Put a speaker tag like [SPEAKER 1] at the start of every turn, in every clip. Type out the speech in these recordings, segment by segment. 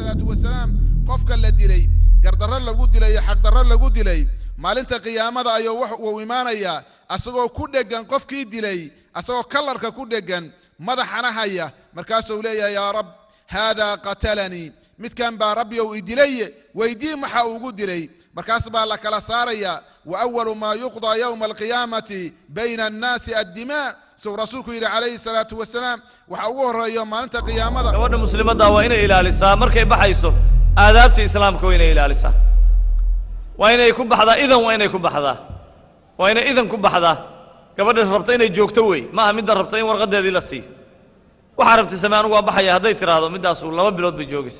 [SPEAKER 1] الصلاة والسلام قفك الدلي قردر لغو دلي حق در لغو دلي maalinta qiyaamada ayuu wax uu iimaanaya asagoo ku dhegan qofkii dilay asagoo kalarka ku dhegan madaxana haya markaas uu leeyahay ya rab hada qatalani midkan baa rabbi uu dilay weydii maxaa ugu dilay markaas baa la kala saaraya wa awwalu ma yuqda yawm alqiyamati bayna an-nas ad-dima soo rasuulku yiri alayhi salatu wasalaam waxa ugu horeeyo maalinta qiyaamada
[SPEAKER 2] gabadha muslimada waa inay ilaalisaa markay baxayso aadaabta islaamka waa inay ilaalisaa وأنا يكون بحذا إذن وأنا يكون بحذا وأنا إذن كون بحذا قبل الربطين يجوكتوي ما مد الربطين ورقد هذه لسي وحربت سمان وبحيا هذا يترى هذا مد أصول الله بلود بيجوكس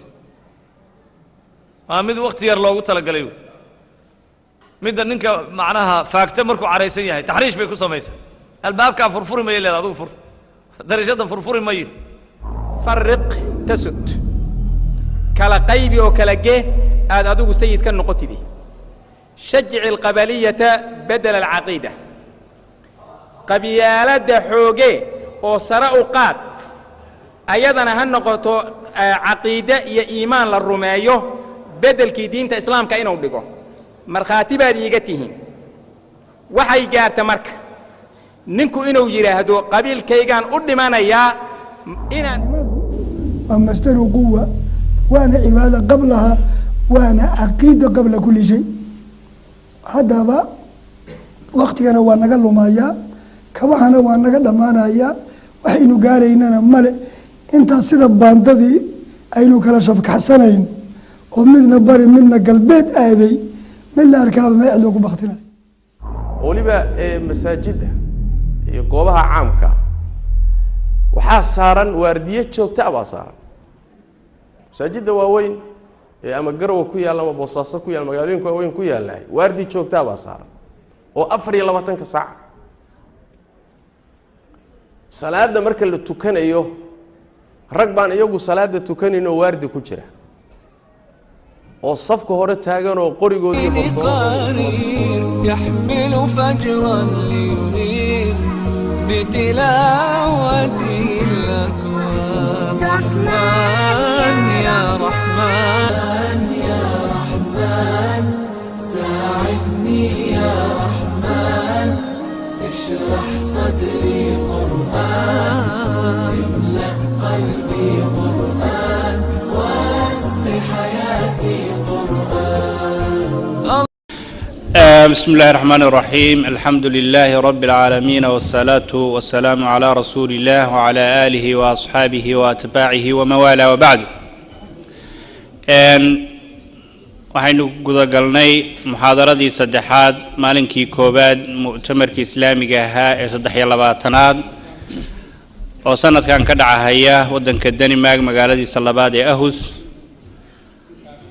[SPEAKER 2] ما مد وقت يرلو تلقى ليو مد إنك معناها فاكتمركوا عريسية تحريش بيكون سميسة الباب كان فرفور ما يلا هذا فر درجة فرفور ما ي
[SPEAKER 3] فرق تسد كلا قيبي وكلا جه هذا سيد كان نقطي به شجع القبلية بدل العقيدة قبيلة حوجي وصراء قاد أيضا هالنقطة عقيدة يا إيمان للرمايو بدل كي دين إسلام كأنه بيجو مرخاتبة ديجتهم وحي جار تمرك ننكو إنه يرهدو قبيل كيجان قدمنا يا إن
[SPEAKER 4] مصدر قوة وأنا عبادة قبلها وأنا عقيدة قبل كل شيء هذا بقى وقتنا وأنا قال له ما يا كوانا وأنا قال ما أنا يا وحين قارينا ملء أنت صير بانددي أينو كلا شفك حسنين ومثل بري منا قلبيت هذه من أركاب ما يعلقوا بختنا
[SPEAKER 5] ولبا مساجد يقوبها عامك وحاصرا واردية شوكتا أبصار مساجد واوين أما قروا كويا لما بوصاصة كويا المقالين كوين كويا لا واردي شوكتا أبصار وأفري لما تنك ساعة صلاة ده مركل التكان أيوه ركبان أيوه صلاة التكان إنه واردي كوشرة والصفق هو التاجر وقريقو
[SPEAKER 6] يحمل فجرا لينير بتلاوته الأكوان رحمن يا رحمن يا رحمن ساعدني يا رحمن اشرح صدري قرآن املأ قلبي قرآن واسق حياتي قرآن.
[SPEAKER 7] بسم الله الرحمن الرحيم الحمد لله رب العالمين والصلاة والسلام على رسول الله وعلى آله وأصحابه وأتباعه وموالاه وبعد waxaynu guda galnay muxaadaradii saddexaad maalinkii koobaad mu'tamarkii islaamiga ahaa ee 23aad oo sanadkan ka dhacaya wadanka Denmark magaaladiisa labaad ee Aarhus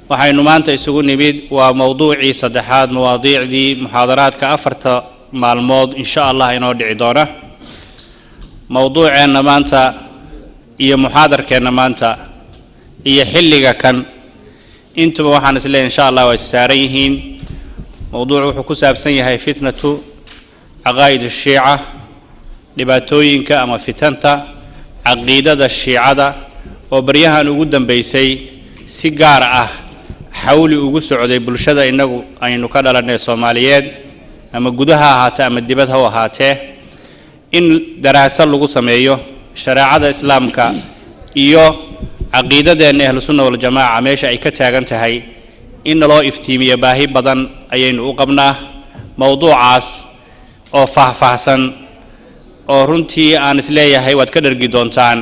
[SPEAKER 7] waxaynu maanta isugu nimid waa mowduucii saddexaad mawaadiicdii muxaadaraadka afarta maalmood insha Allah inoo dhici doona mowduuceena maanta iyo muxaadarkeena maanta iyo xilliga kan intuba waxaan isleeyahay insha Allah way saaran yihiin mowduucu wuxuu ku saabsan yahay fitnatu aqaa'id ash-shiica dhibaatooyinka ama fitanta caqiidada shiicada oo baryahan ugu dambeysay si gaar ah xawli ugu socday bulshada inagu aynu ka dhalanay Soomaaliyeed ama gudaha ahaata ama dibadda ha ahaatee in daraasad lagu sameeyo shariicada islaamka iyo caqiidadeena ahlus sunna wal jamaa meesha ay ka taagan tahay in loo iftiimiyo baahi badan ayaynu u qabnaa mowduucaas oo faahfaahsan oo runtii aan isleeyahay waad ka dhargi doontaan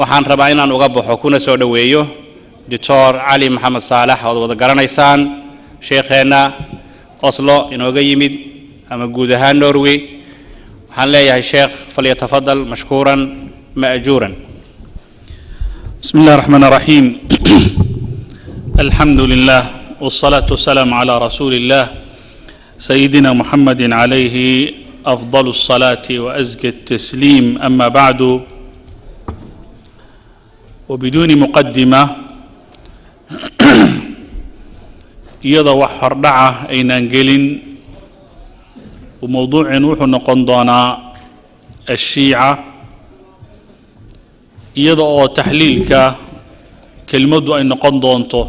[SPEAKER 7] waxaan rabaa inaan uga baxo kuna soo dhaweeyo Dr. Ali Muhammad Salah oo wada garanaysaan sheekheena Oslo inooga yimid ama guud ahaan Norway waxaan leeyahay sheekh falyatafadal mashkuuran maajuuran
[SPEAKER 8] بسم الله الرحمن الرحيم الحمد لله والصلاة والسلام على رسول الله سيدنا محمد عليه أفضل الصلاة وأزكى التسليم أما بعد وبدون مقدمة يضع حردعة أين أنجلين وموضوع نوح نقندنا الشيعة iyada oo taxliilka kelmaddu ay noqon doonto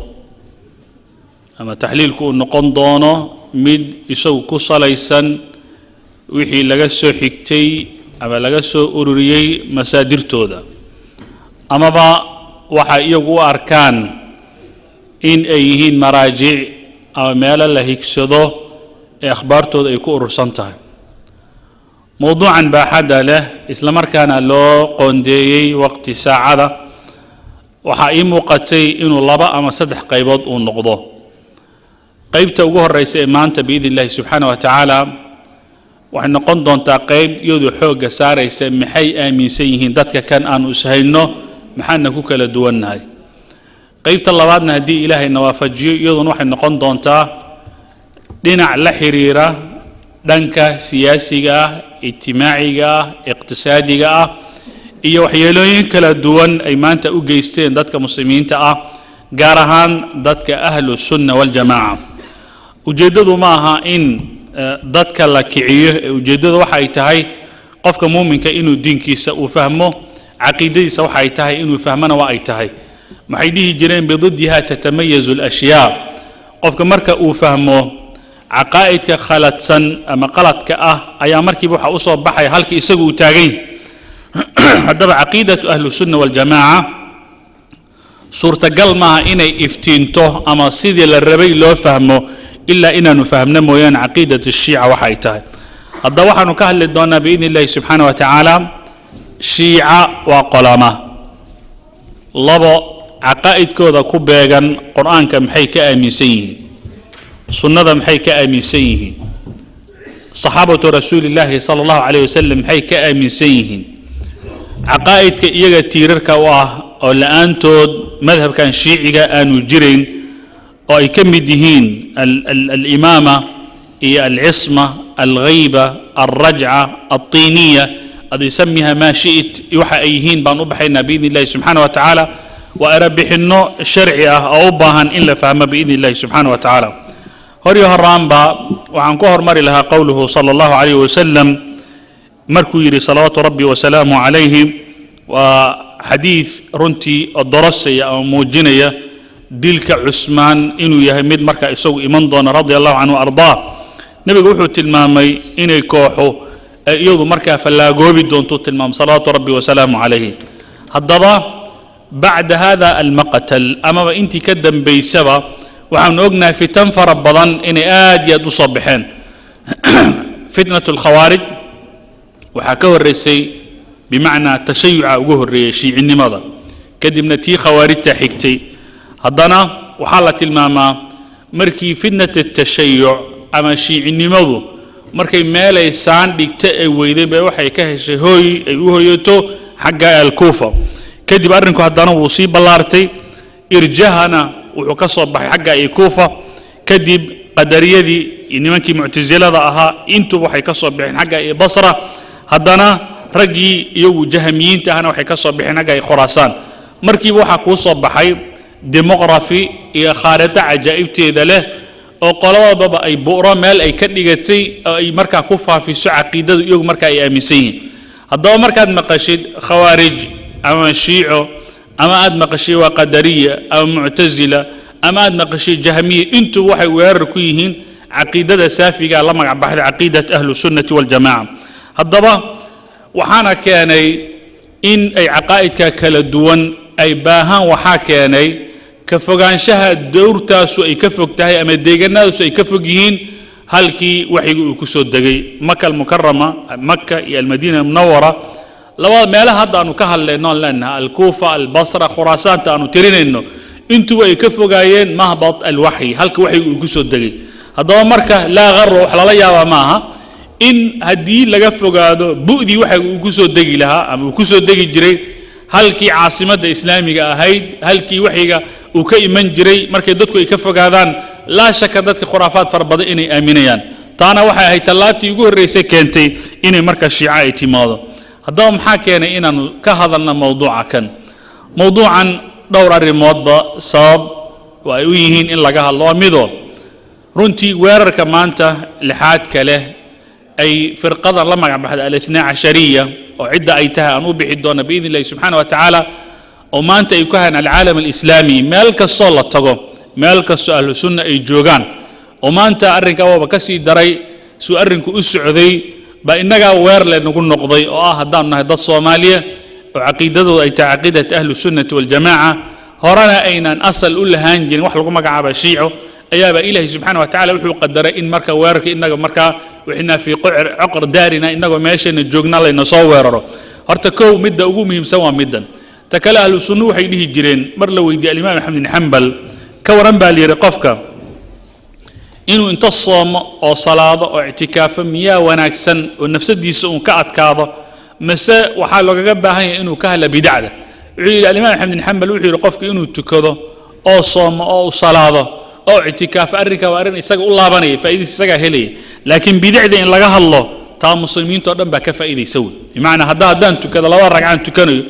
[SPEAKER 8] ama taxliilku uu noqon doono mid isagu ku salaysan wixii laga soo xigtay ama laga soo ururiyey masaadirtooda amaba waxa iyagu u arkaan in ay yihiin maraajic ama meelo la higsado ee akhbaartooda ay ku urursan tahay mowduucan baaxadda leh isla markaana loo qoondeeyey waqti saacada waxaa ii muuqatay inuu 2 ama 3 qaybood uu noqdo qaybta ugu horeysa ee maanta biidni illaahi subxaana wa tacaala waxay noqon doontaa qayb iyadoo xoogga saaraysa maxay aaminsan yihiin dadka kan aanu ishayno maxaana ku kala duwannahay qaybta labaadna haddii ilaahay na waafajiyo iyaduna waxay noqon doontaa dhinac la xiriira dhanka siyaasiga ah ijtimaaciga ah iqtisaadiga ah iyo waxyeelooyin kala duwan ay maanta u geysteen dadka muslimiinta ah gaar ahaan dadka ahlu sunna waljamaaca ujeeddadu ma aha in dadka la kiciyo ee ujeeddadu waxa ay tahay qofka muuminka inuu diinkiisa uu fahmo caqiidadiisa waxa ay tahay inuu fahmana waa ay tahay maxay dhihi jireen bididdiha tatamayazu alashyaa qofka marka uu fahmo caqaa'idka khaladsan ama qaladka ah ayaa markiiba waxa u soo baxay halkii isagu uu taagay haddaba caqiidatu ahlu sunna waljamaaca suurtagal maaha inay iftiinto ama sidii la rabay loo fahmo ilaa inaanu fahmno mooyaan caqiidatu shiica waxa ay tahay haddaba waxaanu ka hadli doonaa biidni illaahi subxaana wa tacaala shiica waa qolama labo caqaa'idkooda ku beegan qur-aanka maxay ka aaminsan yihiin sunnada maxay ka aaminsan yihiin saxaabatu rasuulillaahi sala allahu calayh wasalam maxay ka aaminsan yihiin caqaa'idka iyaga tiirarka u ah oo la-aantood madhabkan shiiciga aanu jirayn oo ay ka mid yihiin alimaama iyo alcisma alghayba alrajca altiiniya ad isamiha maa shi'it waxa ay yihiin baan u baxaynaa biidni illahi subxaana wa tacaala waa erabixinno sharci ah oo u baahan in la fahmo biidni illahi subxaana wa tacaala horyo horaanba waxaan ku hormari lahaa qowluhu sala allahu calayh wasalam markuu yidhi salawaatu rabbi wasalaamu calayhi waa xadiid runtii oo dorosaya ama muujinaya dilka cusmaan inuu yahay mid markaa isagu iman doona radia allahu canhu ardaa nebigu wuxuu tilmaamay inay kooxo ay iyadu markaa fallaagoobi doontuu tilmaamay salawaatu rabbi wasalaamu calayhi haddaba bacda hada almaqtal amaba intii ka dambaysaba waxaanu ognahay fitan fara badan inay aad iyo aad u soo baxeen fitnatu alkhawaarij waxaa ka horreysay bimacnaa tashayuca ugu horreeyey shiicinimada kadibna tii khawaarijta xigtay haddana waxaa la tilmaamaa markii fitnat atashayuc ama shiicinimadu markay meelay saan dhigta ay weyday bay waxay ka heshay hooy ay u hoyato xagga alkuufa kadib arrinku haddana wuu sii ballaartay irjahana wuxuu ka soo baxay xagga alkuufa kadib qadariyadii iyo nimankii muctasilada ahaa intuba waxay ka soo baxeen xagga basra haddana raggii iyagu jahamiyiinta ahna waxay ka soo baxeen xagga khuraasaan markiiba waxaa kuu soo baxay demoqrafi iyo khaarito cajaa'ibteeda leh oo qolabadaba ay bu'ro meel ay ka dhigatay oo ay markaa ku faafiso caqiidadu iyagu markaa ay aaminsan yihiin haddaba markaad maqashid khawaarij ama shiico ama aad maqashid waa qadariya ama muctasila ama aad maqashid jahmiya intuba waxay weerar ku yihiin caqiidada saafiga la magac baxday caqiidat ahlu sunnati waljamaaca haddaba waxaana keenay in ay caqaa'idka kala duwan ay baahaan waxaa keenay ka fogaanshaha dowrtaasu ay ka fog tahay ama deegaanadaasu ay ka fog yihiin halkii waxyigu uu ku soo degay maka almukarama maka iyo almadiina almunawara labada meelaha hadda aanu ka hadlayno aan leenahay alkuufa albasra khuraasaanta aanu tirinayno intuba ay ka fogaayeen mahbad alwaxyi halka waxyigu uu ku soo degay haddaba marka laa qarro wax lala yaabaa maaha in haddii laga fogaado bu'dii waxyigu uu ku soo degi lahaa ama uu ku soo degi jiray halkii caasimadda islaamiga ahayd halkii waxyiga uu ka iman jiray markay dadku ay ka fogaadaan laa shaka dadka khuraafaad fara badan inay aaminayaan taana waxay ahayd tallaabtii ugu horreysay keentay inay marka shiica ay timaado haddaba maxaa keenay inaanu ka hadalna mowduuca kan mowduucan dhowr arrimoodba sabab oo ay u yihiin in laga hadlo waa midoo runtii weerarka maanta lixaadka leh ay firqadan la magac baxda al-ithnaa cashariya oo cidda ay tahay aan u bixi doona biidni illahi subxaana wa tacaala oo maanta ay ku hayaan alcaalam alislaami meel kastoo la tago meel kastoo ahlu sunna ay joogaan oo maanta arrinka waaba ka sii daray suu arrinku u socday baa innagaa weer leenagu noqday oo ah haddaanu nahay dad soomaaliya oo caqiidadooda ay tahay caqiidata ahlu sunnati waljamaaca horena aynaan asal u lahaan jirin wax lagu magacaaba shiico ayaaba ilaahay subxaana wa tacaala wuxuu qadaray in marka weerarka innaga markaa wixnaa fii coqr daarina innagoo meeshayna joogna layna soo weeraro horta kow midda ugu muhiimsan waa middan ta kale ahlu sunnu waxay dhihi jireen mar la weydiiyey alimaam axmed bin xambal ka waran baa layidhi qofka inuu inta soomo oo salaado oo ictikaafo miyaa wanaagsan oo nafsadiisa uun ka adkaado mase waxaa loogaga baahan yahay inuu ka hadla bidacda wuxuu yidhi alimaam axmed bin xambal wuxuu yidhi qofka inuu tukado oo soomo oo u salaado oo ictikaafo arrinka waa arrin isaga u laabanaya faa'iidadiisa isagaa helaya laakiin bidacda in laga hadlo taa muslimiintoo dhan baa ka faa'iidaysa wey bimacnaa haddaan tukado laba ragcaan tukanayo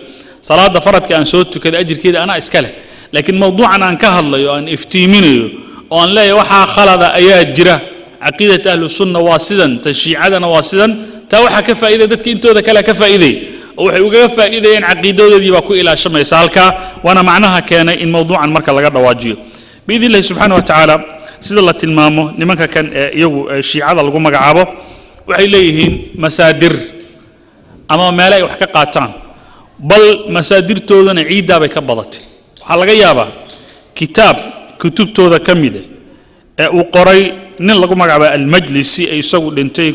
[SPEAKER 8] salaada faradka aan soo tukada ajirkeeda anaa iska leh laakiin mawduucan aan ka hadlayo aan iftiiminayo oo aan leeyahay waxaa khalada ayaa jira caqiidata ahlu sunna waa sidan ta shiicadana waa sidan taa waxaa ka faa'iidaya dadka intooda kale ka faa'iidaya oo waxay ugaga faa'iidayeen caqiidadoodii baa ku ilaashamaysa halkaa waana macnaha keenay in mawduucan marka laga dhawaajiyo biidn illahi subxaana wa tacaala sida la tilmaamo nimanka kan ee iyagu shiicada lagu magacaabo waxay leeyihiin masaadir ama meele ay wax ka qaataan bal masaadirtoodana ciiddaa bay ka badatay waxaa laga yaabaa kitaab kutubtooda ka mida ee uu qoray nin lagu magacaaba almajlisi ee isagu dhintay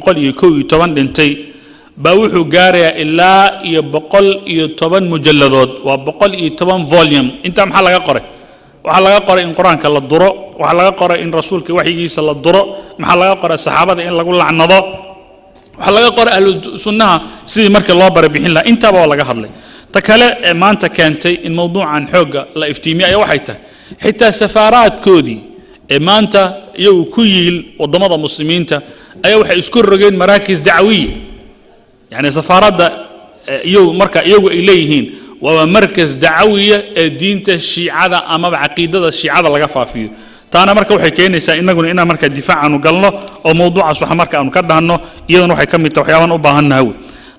[SPEAKER 8] 1111 dhintay baa wuxuu gaarayaa ilaa iyo 110 mujalladood waa 110 volume intaa maxaa laga qoray waxaa laga qoray in qur-aanka la duro waxaa laga qoray in rasuulka waxyigiisa la duro maxaa laga qoray saxaabada in lagu lacnado waxaa laga qoray ahlu sunnaha sidii markii loo barbixin lahaa intaaba waa laga hadlay ta kale ee maanta keentay in mawduucan xoogga la iftiimiyo ayaa waxay tahay xitaa safaaraadkoodii ee maanta iyagu ku yiil waddamada muslimiinta ayaa waxay isku rogeen maraakis dacwiya yani safaaradda iyagu ay leeyihiin waa markas dacawiya ee diinta shiicada amaba caqiidada shiicada laga faafiyo taana marka waxay keenaysaa inaguna inaan marka difaacaanu galno oo mawduucaas waxa marka aanu ka dhahno iyadana waxay ka mid tahay waxyaabaan u baahannahay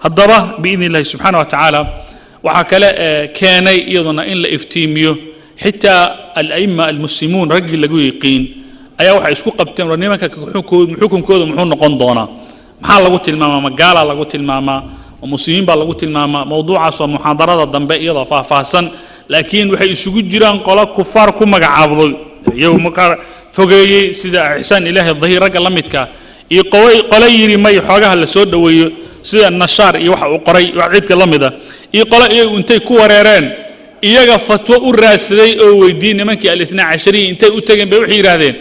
[SPEAKER 8] haddaba biidni illahi subxaana wa tacaala waxaa kale keenay iyaduna in la iftiimiyo xitaa ala'imma almuslimuun raggii lagu yiqiin ayaa waxay isku qabteen war nimanka xukunkooda muxuu noqon doonaa maxaa lagu tilmaamaa magaalaa lagu tilmaamaa muslimiin baa lagu tilmaamaa mawduucaas waa muxaadarada dambe iyadoo faahfaahsan laakiin waxay isugu jiraan qolo kufaar ku magacaabday iyagu markaa fogeeyey sida ixsaan ilaahi dhahiir ragga la midka iyo qolo yidhi may xoogaha la soo dhoweeyo sida nashaar iyo waxa uu qoray wax cidka la mida iyo qolo iyagu intay ku wareereen iyaga fatwo u raadsaday oo weydiiyey nimankii al-ithnaa cashariyi intay u tageen bay waxay yidhaahdeen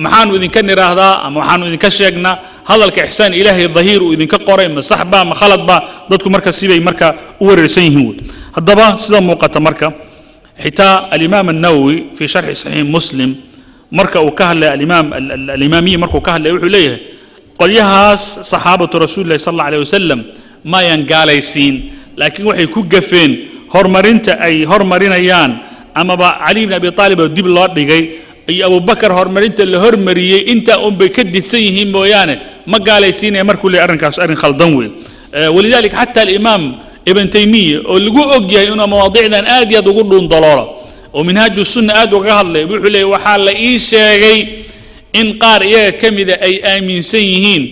[SPEAKER 8] maxaanu idinka niraahdaa ama waxaanu idinka sheegnaa hadalka ixsaan ilaahay dhahiir uu idinka qoray ma sax baa ma khalad baa dadku marka sibay marka u wareersan yihiin haddaba sida muuqata marka xitaa alimaam annawowi fii sharxi saxiix muslim marka uu ka hadlay alimaamiyi markuu ka hadlay wuxuu leeyahay qolyahaas saxaabatu rasuulillahi sal alla alayh wasalam maayan gaalaysiin laakiin waxay ku gafeen horumarinta ay horumarinayaan amaba cali bn abi aalib oo dib loo dhigay iyo abubakar horumarinta la hormariyey intaa un bay ka didsan yihiin mooyaane ma gaalaysiinaya markuu leeyahay arrinkaas arrin khaldan weyn walidaalika xataa alimaam ibn taymiya oo lagu og yahay inuu mawaadiicdan aad iyo aad ugu dhuundaloolo oo minhaaju sunna aad uga hadlay wuxuu leeyahay waxaa la ii sheegay in qaar iyaga ka mida ay aaminsan yihiin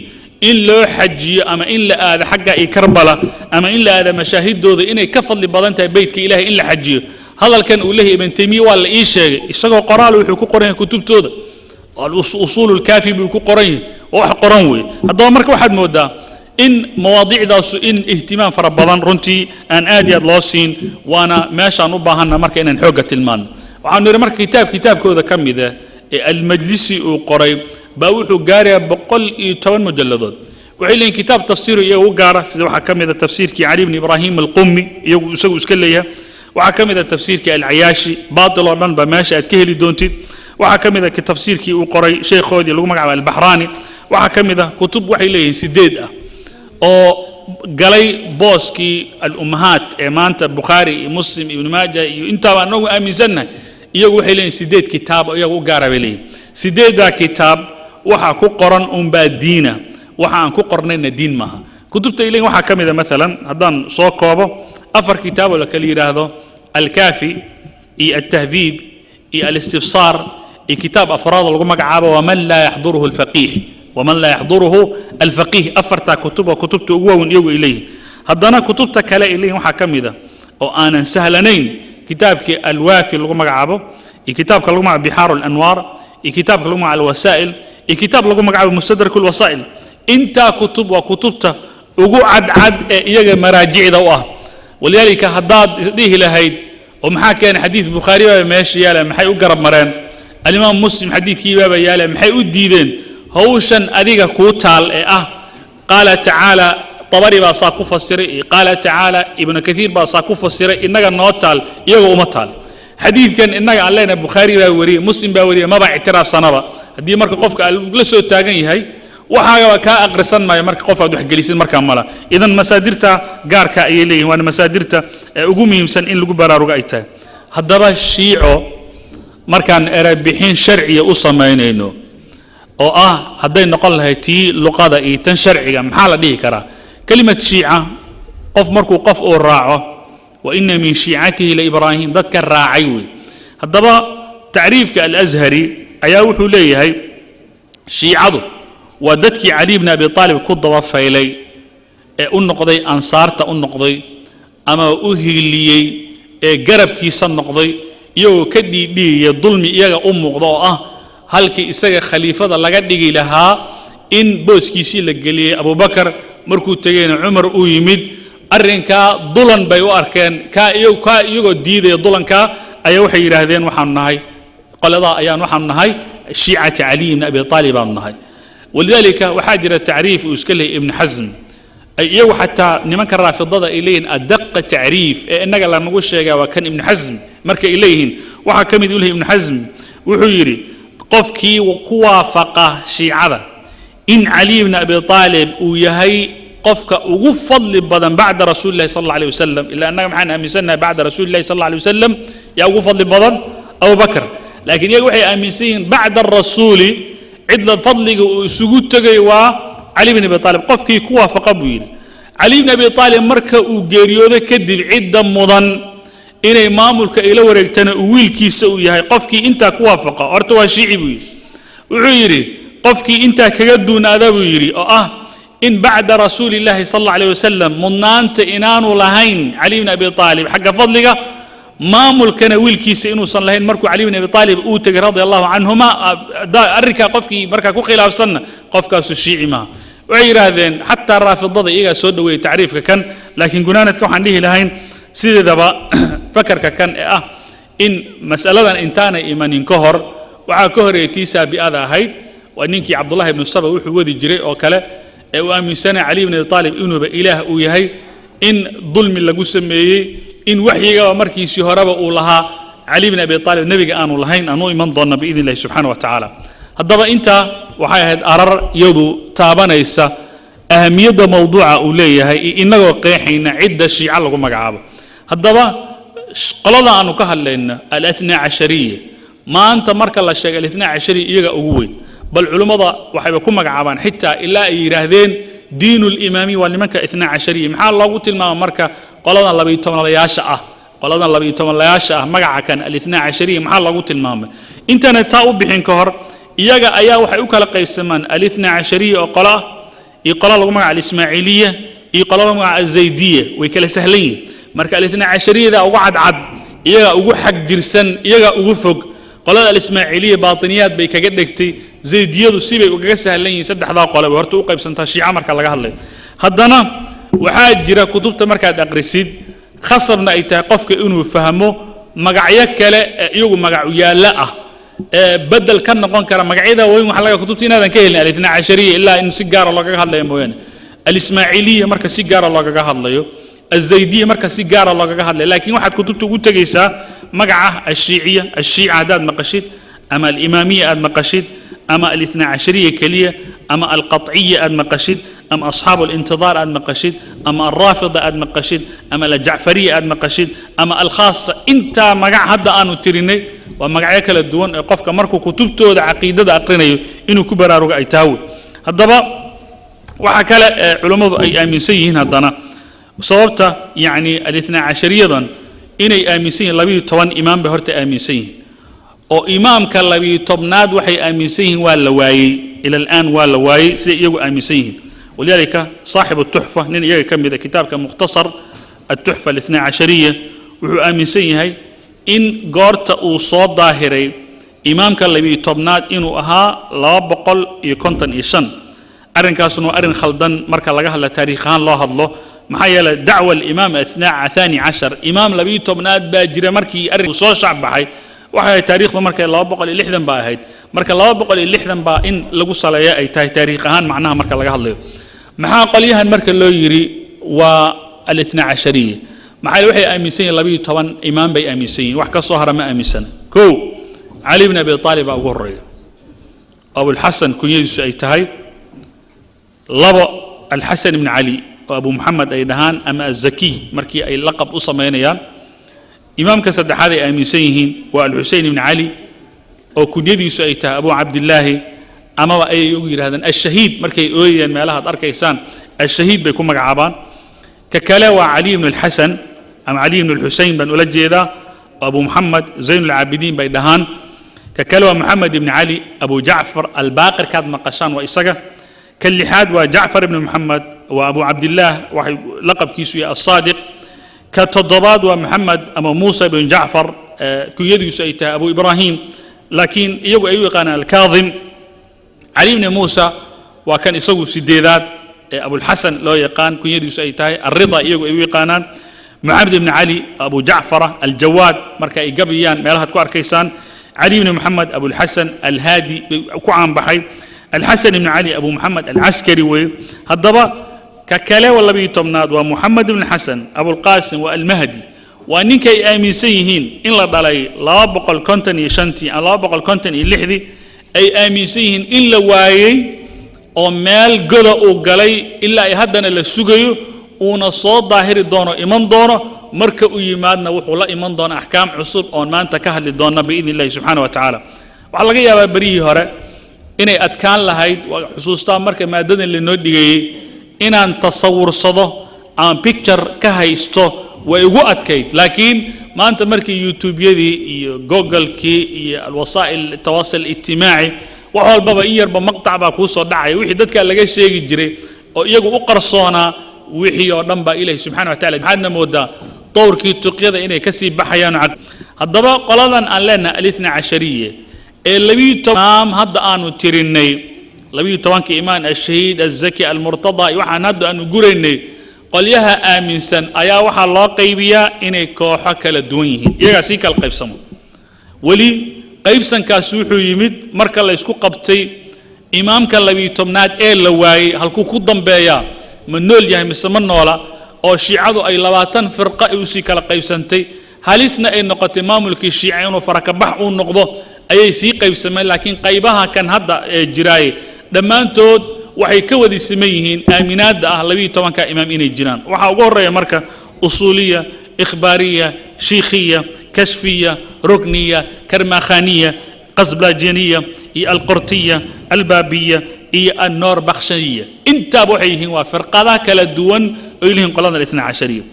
[SPEAKER 8] in loo xajiyo ama in la aado xagga iyo karbala ama in la aado mashaahidooda inay ka fadli badan tahay beytka ilaahay in la xajiyo hadalkan uu leeyahay ibn taymiya waa la ii sheegay isagoo qoraal wuxuu ku qoran yahay kutubtooda usuul ulkaafi buu ku qoran yahay oo wax qoran weeye haddaba marka waxaad moodaa in mawaadiicdaasu in ihtimaam fara badan runtii aan aad iyo aad loo siin waana meeshaan u baahanna marka inaan xoogga tilmaanno waxaanu yidhi marka kitaabkooda ka mida ee almajlisi uu qoray baa wuxuu gaarayaa 110 mujalladood waxay leeyihin kitaab tafsiiru iyaga u gaara sida waxaa ka mida tafsiirkii cali bni ibraahim alqummi isagu iska leeyahay waxaa ka mida tafsiirkii alcayaashi baatil oo dhan baa meesha aad ka heli doontid waxaa ka mida tafsiirkii uu qoray sheekhoodii lagu magacaabo albaxraani waxaa ka mida kutub waxay leeyihiin 8 ah oo galay booskii al-ummahaat ee maanta bukhaari iyo muslim ibnu maaja iyo intaaba anagu aaminsannahay iyagu waxay leeyihin 8 kitaab oo iyagu u gaara bay leeyihin 8daa kitaab waxaa ku qoran unbaa diina waxa aan ku qornayna diin maaha kutubta ilayhin waxaa ka mida maalan haddaan soo koobo 4 kitaab oo la kala yidhaahdo الكافي إي التهذيب إي الاستبصار إي كتاب أفراد الغمق عابا ومن لا يحضره الفقيه ومن لا يحضره الفقيه أفرتا كتب وكتبت أقوى يوغ إليه هدانا كتبت كلا إليه وحكم إذا وأنا سهلنين كتابك الوافي الغمق عابا إي كتابك الغمق بحار الأنوار إي كتابك الغمق الوسائل إي كتاب الغمق عابا مستدرك الوسائل انت كتب وكتبت ugu cadcad ee iyaga maraajicda u ah waliyaalika haddaad isdhihi lahayd oo maxaa keenay xadiid bukhaari baa meesha yaala maxay u garab mareen alimaam muslim xadiidkii baa yaala maxay u diideen hawshan adiga kuu taal ee ah qaala tacaala tabari baa saa ku fasiray qaala tacaala ibnu kathiir baa saa ku fasiray inaga noo taal iyaga uma taal xadiidkan inaga aan leenahay bukhaari baa wariyay muslim baa wariyay maba ictiraafsanaba haddii marka qofka la soo taagan yahay waxaaga ka aqrisan maayo marka qof aad wax gelisid marka mala idan masaadirta gaarka ay leeyihiin waa masaadirta ugu muhiimsan in lagu baraarugo ay tahay haddaba shiico markaan erebixin sharciya u samaynayno oo ah hadday noqon lahayd tii luqada iyo tan sharciga maxaa la dhihi karaa kelimad shiica qof markuu qof uu raaco wa inna min shiicatihi la ibraahim dadka raacay wey haddaba tacriifka al-azhari ayaa wuxuu leeyahay shiicadu ودتك علي بن أبي طالب كضوا فيلي النقضي أنصارت النقضي أما أهلي جرب كيس النقضي يو كدي دي يظلم يجا قضاء هل كي إسجى خليفة الله قد يجي لها إن بوس كيسي لجلي أبو بكر مركو تجين عمر ويمد أرنكا ظلم بيو أركان كا يو ديد ظلم كا أيو حير هذين وحنهاي قال ذا أيان وحنهاي شيعة علي بن أبي طالب النهاي ولذلك وحاجر التعريف ويسكله ابن حزم أيو حتى نمك الرافضة إليهن أدق تعريف إنك لا نقول شيء وكان ابن حزم مرك إليهن وحكم يقوله ابن حزم وحيري قفكي وقوافقه شيعة إن علي بن أبي طالب ويهي قفك وفضل بدن بعد رسول الله صلى الله عليه وسلم إلا أنك معنا أمسنا بعد رسول الله صلى الله عليه وسلم يا فضل بدن أبو بكر لكن يوحي أمسين بعد الرسول عدل فضلك وسجود تجوا علي بن أبي طالب قفكي كوا فقبويل علي بن أبي طالب مركا وجريوده كدب عدة مضن إن إمامك إلى ورقتنا ويل كيسو يهاي قفكي أنت كوا فقا أرتوا شيعي بويل وعيري قفكي أنت كجدون هذا بويري إن بعد رسول الله صلى الله عليه وسلم منانت إنان لهين علي بن أبي طالب حق فضلك ما ملكنا ويلكيس إنه صلى الله مركو علي بن أبي طالب أوتك رضي الله عنهما أركا قفكي مركا كو خلاف سنة قفكا الشيعي ما وعير هذين حتى الرافضة إيجا سودوي تعريفك كان لكن قنانة كو عنديه لهين سيد ذبا فكرك كان إن مسألة إنتانا إيمان كهر وعا كهر يتيسا بأذا هيد وأنينكي عبد الله بن الصبا وحو ودي جريء وكلا وأمن سنة علي بن أبي طالب إنه بإله ويهي إن ظلم اللي سميه إن وحيجا ومركي سهربا أولها علي بن أبي طالب النبي آنو لهين أنو إيمان ضن بإذن الله سبحانه وتعالى هذا أنت وحيد أرر يدو تابانا يسا أهمية موضوع أوليه إنه قيحين عدة شيعة لكم مقعابا هذا قلنا أنو كهل لنا الاثنى عشرية ما أنت مركا الله الشيء الاثنى عشرية إيجا أقوي بل علماء وحيبكم مقعابان حتى إلا يراهذين دين الإمامي والمكة اثنى عشرية محال الله قلت الماء مركا قلنا الله بيتم الله ياشأه قلنا الله بيتم الله ياشأه مقع كان الاثنى عشرية محال الله قلت الماء انت نتاؤب بحين كهر إياga ayaa waxay u kala qaybsamaan al-ithna ashariya oo qala lagu magaca al-ismaaciiliya iyo qala lagu magaca az-zaydiya way kala sahlan yihiin marka al-ithna ashariyada ugu cadcad iyaga ugu xaq jirsan iyaga ugu fog qolada al-ismaaciiliya baatiniyad bay kaga dhigtay zaydiyadu sibay uga sahlan yihiin saddexda qolaba horta u qaybsantaa shiica marka laga hadlay haddana waxaa jira kutubta markaad aqrisid khasabna ay tahay qofka inuu fahmo magacyo kale iyagu magac yaala ah بدل كان نقول كرام مقعدة وين محلقة كتبتين هذا كهل الاثنى عشرية إلا إنه سيجارة الله كهلا يموين الإسماعيلية مركز سيجارة الله كهلا يو الزيدية مركز سيجارة الله كهلا لكن واحد كتبته قلت جيسا مقعة الشيعية الشيعة عدد مقشد أما الإمامية عدد مقشد أما الاثنى عشرية كلية أما القطعية عدد مقشد أما أصحاب الانتظار عدد مقشد أما الرافضة عدد مقشد أما الجعفرية عدد مقشد أما الخاصة أنت مقع هذا أنو تريني ومقعيك للدوان قفك مركو كتبته عقيدة أقرنيه إنه كبر رجع يتاوي هذا وحكى علماء أي أمين سيين هذانا وصوبته يعني الاثنى عشرية inay aaminsan yihiin 12 imaam bay horta aaminsan yihiin oo imaamka 12aad waxay aaminsan yihiin waa la waayay ila al'aan waa la waayay si iyagu aaminsan yihiin ولذلك صاحب التحفة نين يجي كم إذا كتاب مختصر التحفة الاثنى عشرية وهو آمن سيهاي إن قارت وصاد ظاهري إمام كان لبي طبنات إنه أها لا بقول يكونتن إيشان أرن كاسنو أرن خلدن مركا لجها لتاريخان الله الله محيا دعوة الإمام أثناء ثاني عشر إمام لبي طبنات باجر مركي أرن وصاد شعب بحي وحي تاريخ مركا لا بقول اللي حدن باهيد مركا لا بقول اللي حدن با إن لجو صلاة أي تاريخان معناها مركا لجها الله maxaa qolyahan marka loo yiri waa al-ithna ashariya maxay waxay aaminsan yihiin 12 imaam bay aaminsan yihiin wax ka soo harama aaminsan ko Ali ibn Abi Talib ugu horeeyo Abu al-Hasan kunyadiisu ay tahay labo al-Hasan ibn Ali oo Abu Muhammad ay dhahaan ama az-Zaki markii ay laqab u sameeyaan imaamka saddexaad ay aaminsan yihiin waa al-Husayn ibn Ali oo kunyadiisu ay tahay Abu Abdullah أما أي يقول هذا الشهيد مركي أوي مالها ترك إنسان الشهيد بيكون مجعبان ككلاوى علي بن الحسن أم علي بن الحسين بن أولجي ذا أبو محمد زين العابدين بيدهان ككلاوى محمد بن علي أبو جعفر الباقر كاد مقشان وإسقى كاللحاد وجعفر بن محمد وأبو عبد الله لقب كيسوي الصادق كالتضباد ومحمد أما موسى بن جعفر كيدي سيته أبو إبراهيم لكن يجو أيوة كان الكاظم علي بن موسى وكان يسوي سديدات أبو الحسن لو يقان كن يدي سيتاي الرضا يجو أيوة قانان معبد بن علي أبو جعفر الجواد مركا إيجابيان مالها تكوار كيسان علي بن محمد أبو الحسن الهادي كوعان بحي الحسن بن علي أبو محمد العسكري هالضبا ككلا والله بيتمناد ومحمد بن الحسن أبو القاسم والمهدي وأنك آمن سيهين إن لا ضلي لا بقى الكونتن يشنتي لا بقى الكونتن اللحظي أي آمن سيهين إلا واي أو مال قلا أو قلي إلا يهدنا للسجيو ونصاد ظاهر الدونة إيمان دونة مركب إيماننا وحلا إيمان دونة أحكام عصب أو ما أنت كهل الدونة بإذن الله سبحانه وتعالى وعلى جيا بريه هراء إني أتكان لهيد وخصوصا مركب ما دنا اللي نودي إن أن تصور صدا أن بيكتشر كهيستو ويقو أتكيد لكن ما أنت مركب يوتيوب يدي جوجل كي الوسائل التواصل الاجتماعي وحول بابا إير بمقطع باكوسو دعي وحي دتك اللي شيء يجري أو يجو أقرصونا وحي يردن با إليه سبحانه وتعالى بحدنا مودا طور كي تقيد إنه كسب بحيان عد هالضبا قلادا أن لنا الاثنى عشرية اللي بيتمام هذا أنو تيريني اللي بيتوانك إيمان الشهيد الزكي المرتضى يوحنا هذا أنو قريني قال يها آمن سن أيا وحا الله قيبيا إنه كوحا كالدوينهن يغا سيكا القيب سمو ولي قيب سن كاسوحو يمد مركا الله يسكو قبتي إمام كالله بيتمناد إيه لواي هالكو كودن بيا من نول يهي مسمن نولا أو شيعادو أي لواتن فرقة يوسيكا القيب سنتي هاليسنا أي نقط إمام الكي شيعيون وفركبحو النقضو أي سي قيب سمين لكن قيبها كان هذا جراي دمان تود waxay ka wadi sameeyeen aaminaada ah 12 ka imaam inay jiraan waxa ugu horeeya marka usuuliya ikhbaariya shiikhiya kashfiya rukniya karmakhaniya qasblajaniya iyo alqurtiya albabiya iyo an-nur bakhshaniya inta waxay yihiin waa firqada kala duwan oo ilaahin qolada 12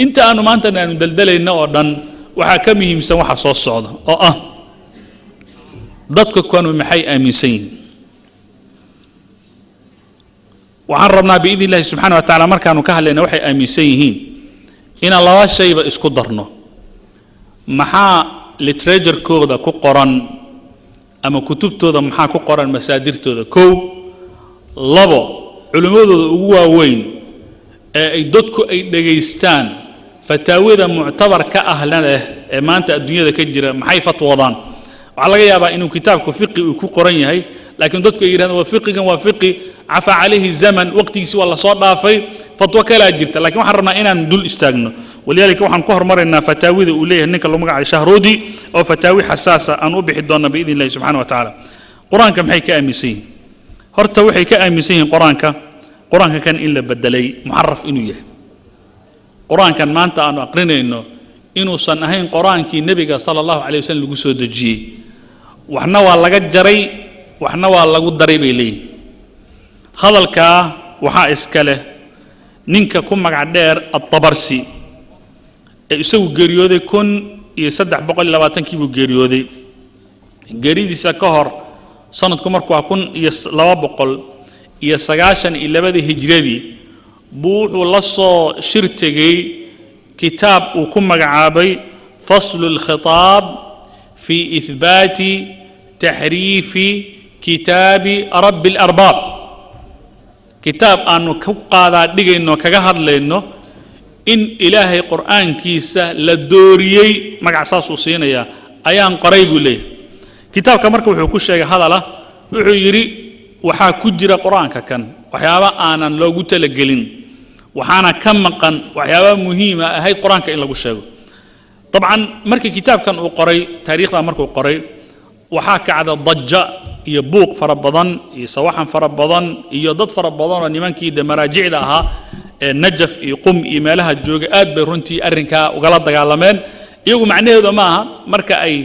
[SPEAKER 8] inta aanu maanta aanu daldalayna oo dhan waxa ka muhiimsan waxa soo socda oo ah dadku kuwanu maxay aaminsan waxaan rabnaa biidni illaahi subxaana wa tacaala markaanu ka hadlayna waxay aaminsan yihiin inaan laba shayba isku darno maxaa literaturkooda ku qoran ama kutubtooda maxaa ku qoran masaadirtooda kow labo culimmadooda ugu waaweyn ee ay dadku ay dhegaystaan fataawida muctabar ka ahlan leh ee maanta adduunyada ka jira maxay fatwoodaan waxaa laga yaabaa inuu kitaabku fiqi uu ku qoran yahay laakiin dadku ay yiraahdaan waa fiqigan waa fiqi عفا عليه الزمن وقتيسي والله صار ضافي فتوى كلا جرت لكن وحنا رمنا إن ندل استاجنا ولذلك وحنا كهر مرنا فتاوي ذوليه هنيك اللي مقع شهرودي أو فتاوي حساسة أن أبيح الدون بإذن الله سبحانه وتعالى قرآن كم حي كأمسين هرتوي حي كأمسين قرآن كان إلا بدلي محرف إنه يه قرآن كان ما أنت أنا أقرنه إنه صنعين قرآن كي النبي صلى الله عليه وسلم لجسود الجي وحنا والله قد جري وحنا والله قد دري بيلي hadalka waxa iska leh ninka ku magac dheer at-Tabarsi isagu geeriyooday 1320 kii buu geeriyooday geeridiisa ka hor sanadku markuu 1292 hijradii buu wuxuu la soo shirtigay kitaab uu ku magacaabay faslu al-khitaab fi ithbaati tahriifi kitaabi rabbi al-arbaab kitaab aanu ku qaadaa dhigayno kaga hadlayno in ilaahay qur'aankiisa la dooriyay magac saas uu siinaya ayaan qoray buu leeyahay kitaabka marka wuxuu ku sheegay hadala wuxuu yiri waxa ku jira quraanka kan waxyaaba aanan loogu talagelin waxaana ka maqan waxyaaba muhiim ah ahay quraanka in lagu sheego طبعا markii kitaabkan uu qoray taariikhda markuu qoray waxa ka cada dajja iyo buuq fara badan iyo sawaxan fara badan iyo dad fara badan oo nimankii maraajicda ahaa ee najaf iyo qum iyo meelaha jooga aad bay runtii arrinka ugala dagaalameen iyagu macnaheedu ma aha marka ay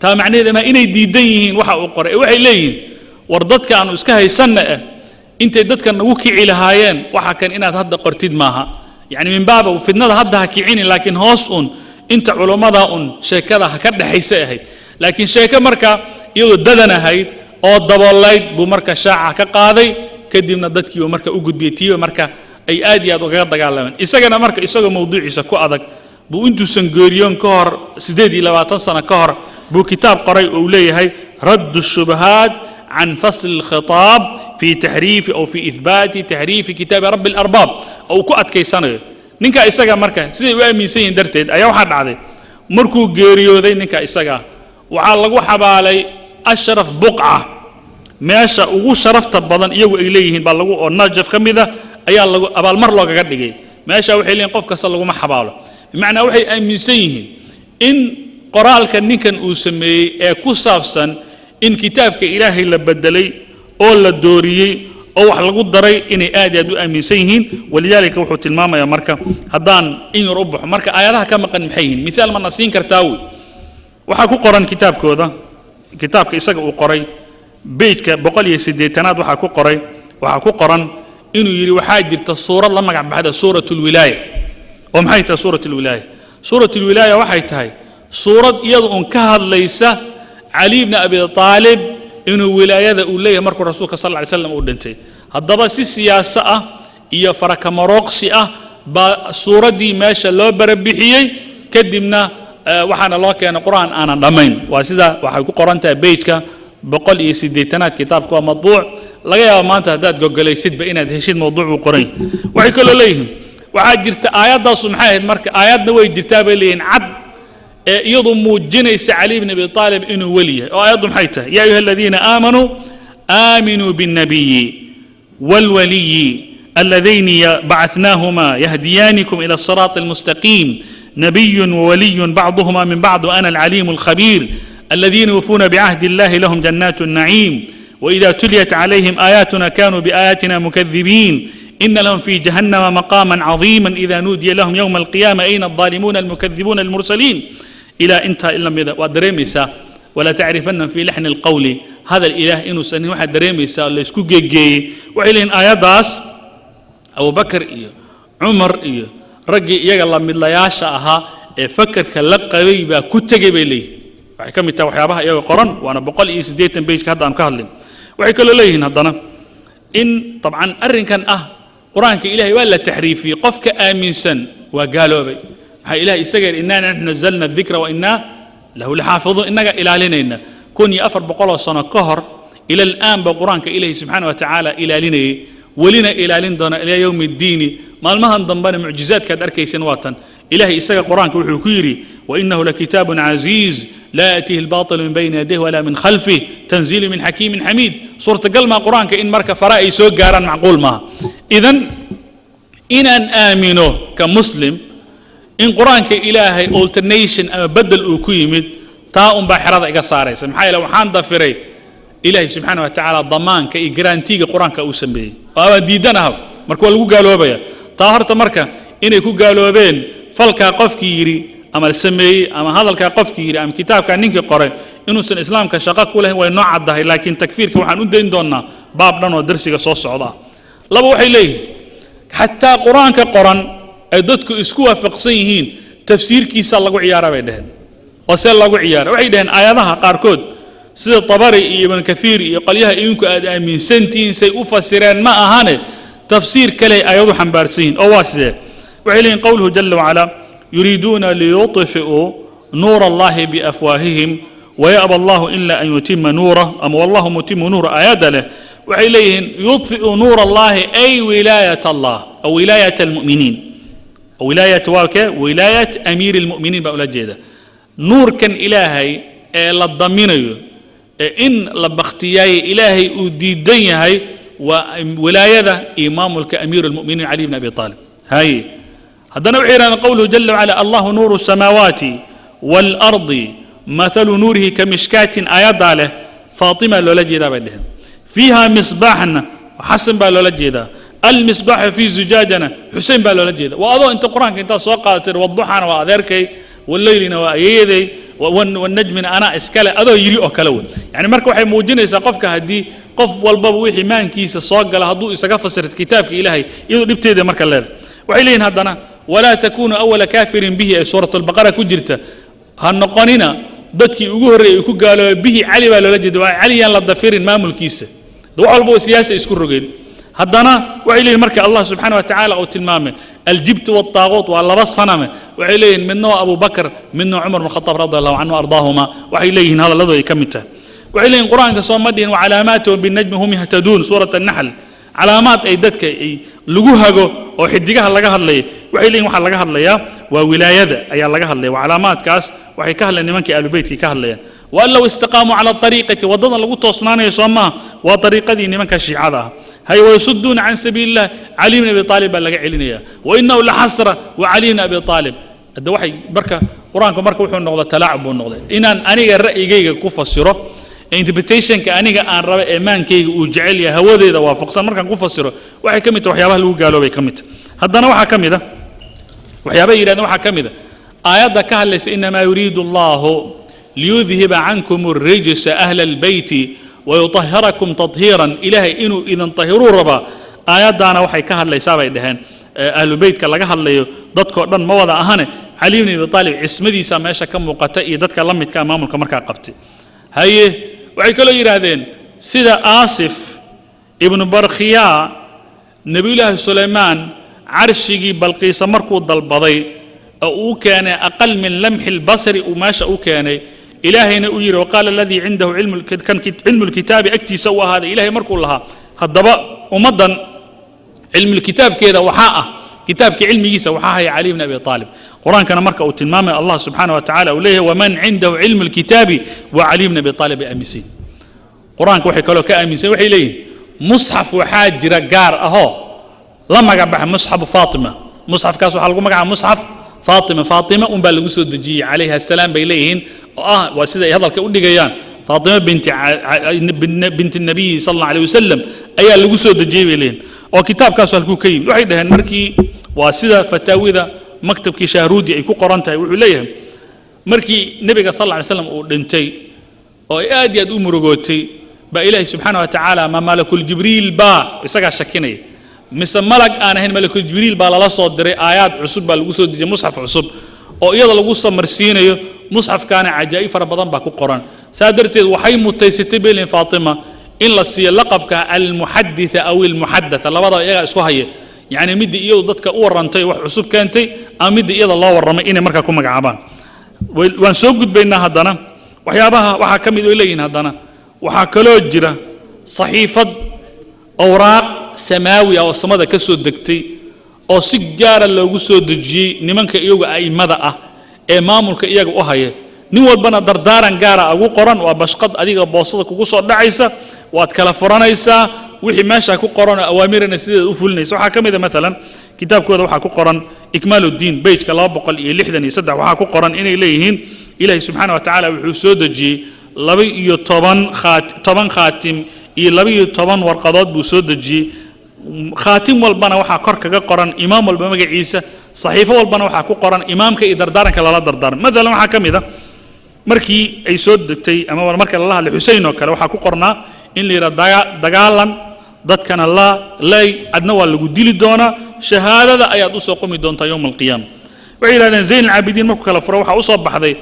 [SPEAKER 8] taa macnaheedu ma inay diidan yihiin waxa uu qoray waxay leeyihiin war dadka aanu iska haysanna intay dadka nagu kici lahaayeen waxa kan inaad hadda qortid maaha yani min baaba fidnada hadda ha kicini laakiin hoos inta culimada sheekada ha ka dhaxaysa ahayd laakiin sheeka marka iyadoo dadan ahayd oo daboolayd buu marka shaaca ka qaaday kadibna dadkii uu marka u gudbiyay tiiba marka ay aad iyo aad uga dagaalameen isagana marka isagoo mawduuciisa ku adag buu intuusan geeriyoon ka hor 28 sano ka hor buu kitaab qoray oo leeyahay radd الشبهات عن فصل الخطاب في تحريف أو في إثبات تحريف كتاب رب الأرباب أو كؤت كيسانه ninka isaga marka sidii u aaminsan yihiin darteed ayaa waxa dhacday markuu geeriyooday ninka isaga waxa lagu xabaalay ashraf buq'a meesha ugu sharafta badan iyagu ay leeyihiin baa lagu oo najaf kamida ayaa lagu abaalmar looga dhigay meesha waxay leeyihiin qof kasta lagu ma xabaalo macna waxay aaminsan yihiin in qoraalka ninkan uu sameeyay ee ku saabsan in kitaabka ilaahay la bedelay oo la dooriyay oo wax lagu daray inay aad iyo aad u aaminsan yihiin waliyaalka wuxuu tilmaamayaa marka haddaan in yar u baxo marka aayadaha ka maqan maxay yihiin misaal ma nasiin kartaa waxaa ku qoran kitaabkooda kitaabka isaga uu qoray beejka 180aad waxaa ku qoran inuu yiri waxaa jirta suurad la magac baxda suuratul wilaaya oo maxay tahay suuratul wilaaya waxay tahay suurad iyadu ka hadlaysa Ali ibn Abi Talib inuu wilaayada uu leeyahay markuu rasuulka sallallahu alayhi wasallam uu dhintay haddaba si siyaasa ah iyo farakamarooqsi ah ba suuradii meesha loo barabixiyay kadibna waxaana loo keenay quraan aanan dhamayn waa sida waxay ku qoran tahay beejka 180aad kitaabka waa madbuuc laga yaabo maanta hadaad gogolaysid ba inaad heshid mawduuc uu qoray waxay kala leeyihiin waxa jirta aayadaas maxay ahayd marka aayadna way jirtaa bay leeyihiin cad iyadu muujinaysa Ali ibn Abi Talib inuu waliyahay oo aayadu maxay tahay ya ayuha alladheena aaminu bin nabiyyi wal waliyyi alladhayni ba'athnahuma yahdiyanikum ila as-sirat al-mustaqim nabiyyun wa waliyyun ba'dhuhuma min ba'd wa ana al-alim al-khabir alladhina yufuna bi'ahdi Allahi lahum jannatun na'im wa idha tuliyat 'alayhim ayatuna kanu biayatina mukaththibin إن لهم في جهنم مقاما عظيما إذا نودي لهم يوم القيامة أين الظالمون المكذبون المرسلين إلى انتهى إلا ماذا ودريميسا ولا تعرفن في لحن القول هذا الإله إنه سنه واحد دريميسا اللي يسكو جي وعليهن آيات داس أبو بكر إيه عمر إيه رجي يلا من لا ياشاها فكر كلقبي با كتجي بلي وحكم التوحيبها يا قرن وأنا بقول إيه سديت بيج كهذا أم كهلين وحكي ليهن هذانا إن طبعا أرن كان قرآنك إلهي ولا تحريفي قفك آمن سن وقالوا بي هاي إلهي سجل إننا نحن نزلنا الذكر وإنا له لحافظ إنك إلى لنا كون يأفر بقول صنع قهر إلى الآن بقرآنك إلهي سبحانه وتعالى إلى لنا ولنا إلى لندن إلى يوم الدين ما المهن ضمن معجزات كدركي سنواتا إلهي سجل قرآنك وحكيري وإنه لكتاب عزيز لا يأتيه الباطل من بين يديه ولا من خلفه تنزيل من حكيم حميد صورة قلما قرآنك إن مرك فرائي سوق قارن معقول ما إذن إن آمنوا كمسلم إن قرآنك إلهي alternation أما بدل أكويمد تاء بحرة إقصاري سمحي لو حان ضفري إلهي سبحانه وتعالى ضمان كإجرانتيج قرآنك أوسمبي وأنا ديدناها مركوا لو قالوا بيا طاهرت مركا إن يكون قالوا بين فلكا قفكي يري أما السمي أما هذا الكاقفكي أما كتاب كان نينك قرأ إنه سن الإسلام كشقاق كله هو نوع الظهر لكن تكفير كوحان ودين دونا باب لنا ودرسي قصص عضا لبو حيليه حتى قرآن كقرآن أدتك إسكوا فقصيهين تفسير كيسا لغو عيارة بيدهن وسيل لغو عيارة وحي دهن آياتها قاركود سيد الطبري ابن كثير يقليها إنكو من سنتين سيؤفسران ما أهاني تفسير كلي آيات حنبارسين أو واسده وعلين قوله جل وعلا يريدون ليطفئوا نور الله بأفواههم ويأبى الله إلا أن يتم نوره أم والله متم نور آيات له وعليهم يطفئ نور الله أي ولاية الله أو ولاية المؤمنين أو ولاية أمير المؤمنين بأولاد جيدة نور كان إلهي للضمينيو إن لبختياي إلهي أديدين هاي وولاية إمام كأمير المؤمنين علي بن أبي طالب هاي هذا نوعي قوله جل وعلا الله نور السماوات والأرض مثل نوره كمشكاة آيات عليه فاطمة لولجيدا بلهم فيها مصباحنا وحسن بالولجيدا المصباح في زجاجنا حسين بالولجيدا وأظن أنت قرآن كنت سوقات والضحى وأذركي والليل وأيدي والنجم أنا إسكالة هذا يريء كلون يعني مركو حي موجين يسقفك هدي قف والباب وحي مان كيس الصاق له هدو يسقف سرت كتابك إلهي يدو نبتدي مركا هذا وحيلين هدنا ولا تكون أول كافر به سورة البقرة كجرته هالنقانينا dadkii ugu horeeyay ku gaalo bihi cali baa loola jeedaa cali aan la dafirin maamulkiisa walbo siyaasi isku rogeen haddana waxay leeyihiin marka Allah subhanahu wa ta'ala oo tilmaamay aljibt wa taagut wa laba saname waxay leeyihiin midna Abu Bakr midna Umar ibn Khattab radiyallahu anhu ardaahuma waxay leeyihiin hadaladu ay kamid tahay waxay leeyihiin quraanka soo madin wa alaamaatu bin najm hum yahtadun suurat an-nahl علامات أي دتك أي لجوهجو أو حديقها لجها اللي وعلين واحد لجها اللي وولاية أي لجها اللي وعلامات كاس وحي كهل إن منك أهل بيتي كهل وأن لو استقاموا على الطريقة وضنا لو تصنعنا يسمى وطريقة دي إن منك الشيعة هاي ويصدون عن سبيل الله علي بن أبي طالب لجا علينا وإنه لحسرة وعلي بن أبي طالب الدوحي بركة قرآنكم بركة وحنا نقول تلاعب والنقطة إن أنا الرأي جاي كوفة السيرة interpretation كأنيجا أن رأي إيمان كي وجعل يهود إذا وافق سمر كان كوفة السيرة واحد كميت وحيابه لو قالوا بيكميت هذا نوع كميدا وحيابه إلى نوع كميدا آيات كهلس إنما يريد الله ليذهب عنكم الرجس أهل البيت ويطهركم تطهيرا إلهي إنه إذا طهروا ربا آيات دانا وحي كهلس سابع دهان أهل البيت كلا كهلس ضدك دن موضع أهانه علي بن أبي طالب اسمدي سامعش كم وقتئي ضدك لمت كأمام الكمركة قبتي هاي waxay kala yiraahdeen sida Asif ibn Barkhiya Nabiga Suleymaan arshigi Balqiis markuu dalbaday oo keenay aqal min lamh al-basr oo maasha oo keenay ilaahayna uu yiri waqala alladhi indahu ilmu al-kitab aktisa wa hada ilaahay markuu laha hadaba umadan ilmu al-kitab keeda waxa كتابك علمي جيسا وحاها علي بن أبي طالب قرآن كان مركة وتلمامه الله سبحانه وتعالى وليه ومن عنده علم الكتاب وعلي بن أبي طالب أمسين قرآن كوحي كله كأمسين وحي ليه مصحف وحاج رجار أهو لما قبح مصحف فاطمة مصحف كاسو حلقوا مقع مصحف فاطمة بلغوا سودجي عليها السلام بيليهن وسيدة هذا الكؤدي جيان فاطمة بنت النبي صلى الله عليه وسلم أي لغوا سودجي بيليهن أو كتاب كاسو حلقوا كيم وحيد هن مركي وسيدة فتاوي ذا مكتب كشهرودي أي كقرانته وعليهم مركي النبي صلى الله عليه وسلم ودنتي أو أدي أدوم رجوتي بإله سبحانه وتعالى ما ملك الجبريل با يسقى شكني مثل ملك أنا هن ملك الجبريل با لا صدر آيات عصب بالوسود مصحف عصب أو يلا الوسط مرسينه مصحف كان عجائب رمضان باكو قرآن سادرت وحي متيستي بين فاطمة إلا سي لقب كالمحدثة أو المحدثة لا وضع إيه اسوهاي يعني مدي إيه ضدك أورنتي وحسب كانتي أو مدي إيه الله ورمي إني مركا كم جعبان وانسوق بيننا هدنا وحيابها وحكم إلينا هدنا وحكلوا جرا صحيفة أوراق سماوي أو صمد كسود دكتي أو سجارة لو جسود دجي نمنك إيوجا أي مذا إمامك إيجا وهاي نول بنا دردارا جارا أو قرن وبشقد أديك بوصلك وقصة دعيسة وأتكلم فرنايسة وحي ماشى كو قرن أوامرنا سيد أفولني سو حكم إذا مثلا كتاب كذا وحكو قرن إكمال الدين بيت كلا بقول لحدا يصدق وحكو قرن إن إليهن إلهي سبحانه وتعالى وحسود جي لبي طبعا خاتم لبي طبعا ورقضات بسود جي خاتم والبنا وحا كرك قرن إمام والبنا عيسى صحيفة والبنا وحا كو قرن إمام كإدردارن كلا دردار مثلا حكم إذا مركي أي سود دكتي أما مركي الله لحسين وكلا وحا كو قرنا إن لي دجالا ضد كان الله لا أدنى ولا جديل دونا شهادة آيات وسقوم دونتا يوم القيامة waxay yidhahdeen zayn alcaabidiin markuu kala furo waxaa u soo baxday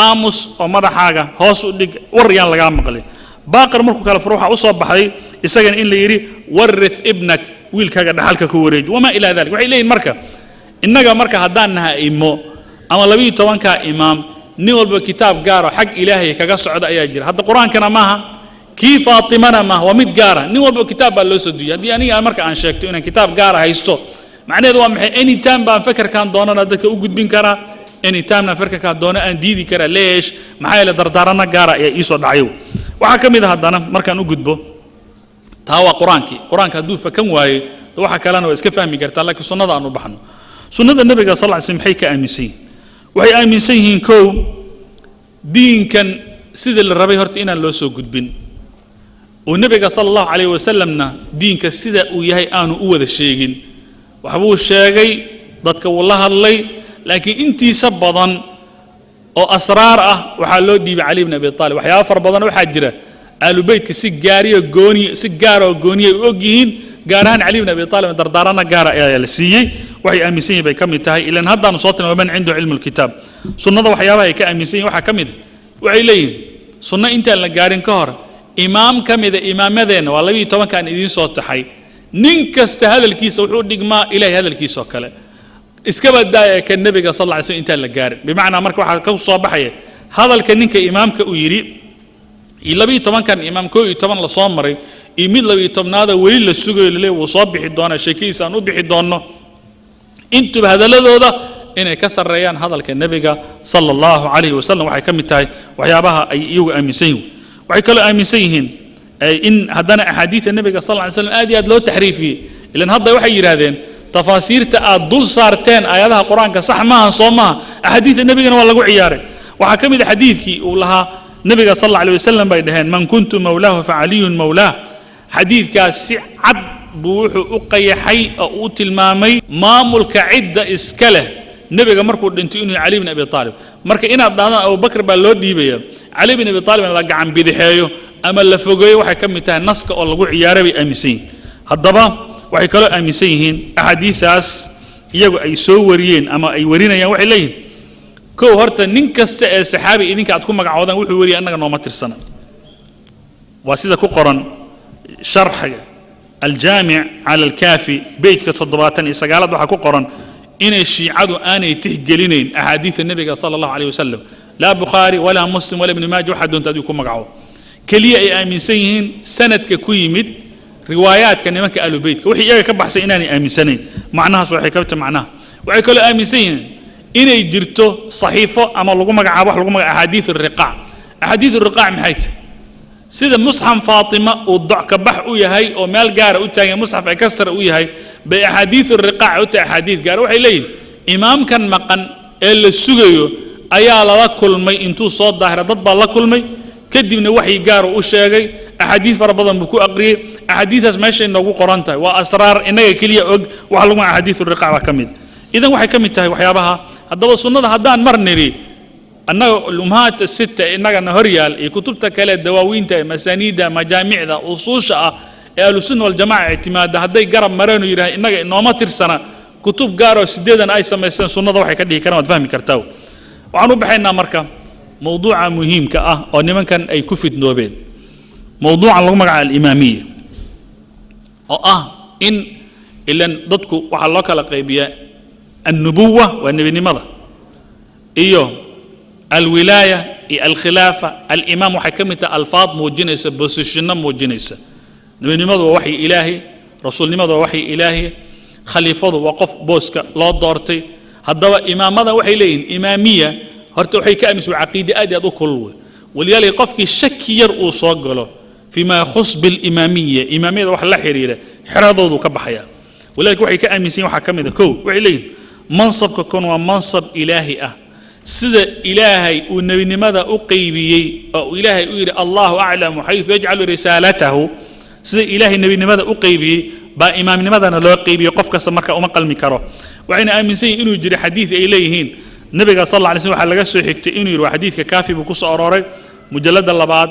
[SPEAKER 8] aamus oo madaxaaga hoos u dhig war yaan lagaa maqlin baaqir markuu kala furo waxaa u soo baxday isagana in la yidhi warith ibnak wiilkaaga dhaxalka ku wareeji wamaa ilaa dalik waxay leeyihin marka innaga marka haddaan naha imo ama 12 imaam nin walba kitaab gaaro xag ilaahay kaga socda ayaa jira hadda qur-aankana maaha kii faatimana maaha waa mid gaara nin walba kitaab baa loo soo dujiyay haddii aniga marka aan sheegto inaan kitaab gaara haysto macnaheedu waa maxay anytime baan fakarkaan doonana dadka u gudbin karaa anytime aan fakarkaan doona aan diidi karaa leesh maxaa yeele dardaarana gaara ayaa ii soo dhacay waxaa ka mid ah haddana markaan u gudbo taa waa qur-aanka hadduu fakan waayo waxa kalena waa iska fahmi kartaa laakiin sunnada aan u baxno sunnada nabiga sal lla ly slm maxay ka aaminsan yihiin waxay aaminsan yihiin kow diinkan sida la rabay horta inaan loo soo gudbin oo nabiga sal allahu calayh wasalamna diinka sida uu yahay aanu u wada sheegin waxbuu sheegay dadka wuu la hadlay laakiin intiisa badan oo asraar ah waxaa loo dhiibay cali bn abi aalib waxyaaba fara badan waxaa jira aalubeytka si gaaroo gooniya u og yihiin gaar ahaan cali bn abi aalib dardaarana gaara ayaa la siiyey waxay aaminsan yihin bay ka mid tahay ilan haddaanu soo tilmaamay man cindahu cilmu lkitaab sunnada waxyaabaha ay ka aaminsan yihin waxaa ka mid waxay leeyihin sunno intaan la gaarin ka hor imaam ka mida imaamadeenna waa 12 aan idiin soo taxay nin kasta hadalkiisa wuxuu dhigmaa ilaahay hadalkiisa oo kale iska badaaya kan nabiga sal alla ly slm intaan la gaarin bimacnaa marka waxaa ka soo baxaya hadalka ninka imaamka uu yidhi iyo 12 imaam 11 la soo maray iyo mid 12aada weli la sugayo laleey wuu soo bixi doonaa sheekadiisa aan u bixi doonno intuba hadaladooda inay ka sarreeyaan hadalka nabiga sala allahu calayhi wasalam waxay ka mid tahay waxyaabaha ay iyagu aaminsan yihiin waxay kaloo aaminsan yihiin in haddana axaadiida nabiga sal lla ly slam aad iyo aad loo taxriifiyey ilan hadda waxay yidhaahdeen tafaasiirta aad dul saarteen aayadaha qur-aanka sax maaha soo maaha axaadiida nebigana waa lagu ciyaaray waxaa ka mid a xadiidkii uu lahaa nabiga sal alla alay wasalam bay dhaheen man kuntu mawlaahu facaliyun mawlaah xadiidkaas si cad buu wuxuu u qayaxay oo u tilmaamay maamulka cidda iska leh nebiga markuu dhintay inuu cali bn abi aalib marka inaad dhahdaan abubakr baa loo dhiibaya cali bn abi aalibna la gacan bidixeeyo ama la fogeeyo waxay ka mid tahay naska oo lagu ciyaaray bay aaminsan yihiin haddaba waxay kaloo aaminsan yihiin axaadiidaas iyagu ay soo wariyeen ama ay warinayaan waxay leeyihin kow horta nin kasta ee saxaabi idinka aad ku magacoodaan wuxuu wariyay annaga nooma tirsana waa sida ku qoran sharxiga aljaamic cala alkaafi beytka 79 waxaa ku qoran inay shiicadu aanay tixgelinayn axaadiida nebiga sala allahu calayh wasalam laa bukhaari walaa muslim walaa ibni maaja waxaa doonta adigu ku magaco keliya ay aaminsan yihiin sanadka ku yimid riwaayaadka nimanka ahlubeytka wixii iyaga ka baxsay inaanay aaminsanayn macnahaas waxay ka tahay macnaha waxay kaloo aaminsan yihiin inay jirto saxiifo ama lagu magacaabo wax lagu magacaabo axaadiid riqaac axaadiid riqaac maxay tahay sida musxaf faatima uu doc ka bax u yahay oo meel gaara u taagan musxaf ay kastar u yahay bay axaadiid riqaac u tahay axaadiid gaara waxay leeyihin imaamkan maqan ee la sugayo ayaa lala kulmay intuu soo daahira dad baa la kulmay kadibna waxay gaaro u sheegay axaadiid fara badan buu ku aqriyey axaadiidaas meeshay noogu qoran tahay waa asraar inaga keliya og wax lagu axaadiid riqaac baa ka mid idan waxay ka mid tahay waxyaabaha haddaba sunnada haddaan mar niri annaga ummahaat sita innagana hor yaal iyo kutubta kale dawaawiinta masaaniida majaamicda usuusha ah ee ahlusunna waljamaca ictimaada hadday garab mareen oo yidhaha innaga inooma tirsana kutub gaaroo 8 ay samaysteen sunnada waxay ka dhihi karaan waad fahmi kartaa waxaan u baxaynaa marka mawduuca muhiimka ah oo nimankan ay ku fidnoobeen mawduucan lagu magacaabo alimaamiya oo ah in ilan dadku waxaa loo kala qaybiyaa annubuwa waa nebinimada iyo alwilaaya iyo alkhilaafa alimaam waxay ka mid tahay alfaad muujinaysa bosishino muujinaysa nebinimadu waa waxyi ilaahi rasuulnimadu waa waxyi ilaahi khaliifadu waa qof booska loo doortay haddaba imaamada waxay leeyihiin imaamiya horta waxay ka aaminsan caqiide aad iyo aad u kulul wey waliyaalay qofkii shaki yar uu soo galo fima yakhus bilimaamiya imaamiyada wax la xiriira xiradoodu ka baxaya walaalka waxay ka aaminsan waxaa ka mid ah kow waxay leeyihiin mansabka kon waa mansab ilaahi ah sida ilaahay uu nebinimada u qaybiyey oo ilaahay u yidhi allahu aclamu xayثu yajcalu risaalatahu sida ilaahay nebinimada u qaybiyey baa imaamnimadana loo qaybiyey qof kasta marka uma qalmi karo waxayna aaminsan yihiin inuu jiro xadiid ay leeyihiin nabiga sal alla alay slm waxaa laga soo xigtay inuu yidhi waa xadiidka kaafi buu ku soo arooray mujalladda labaad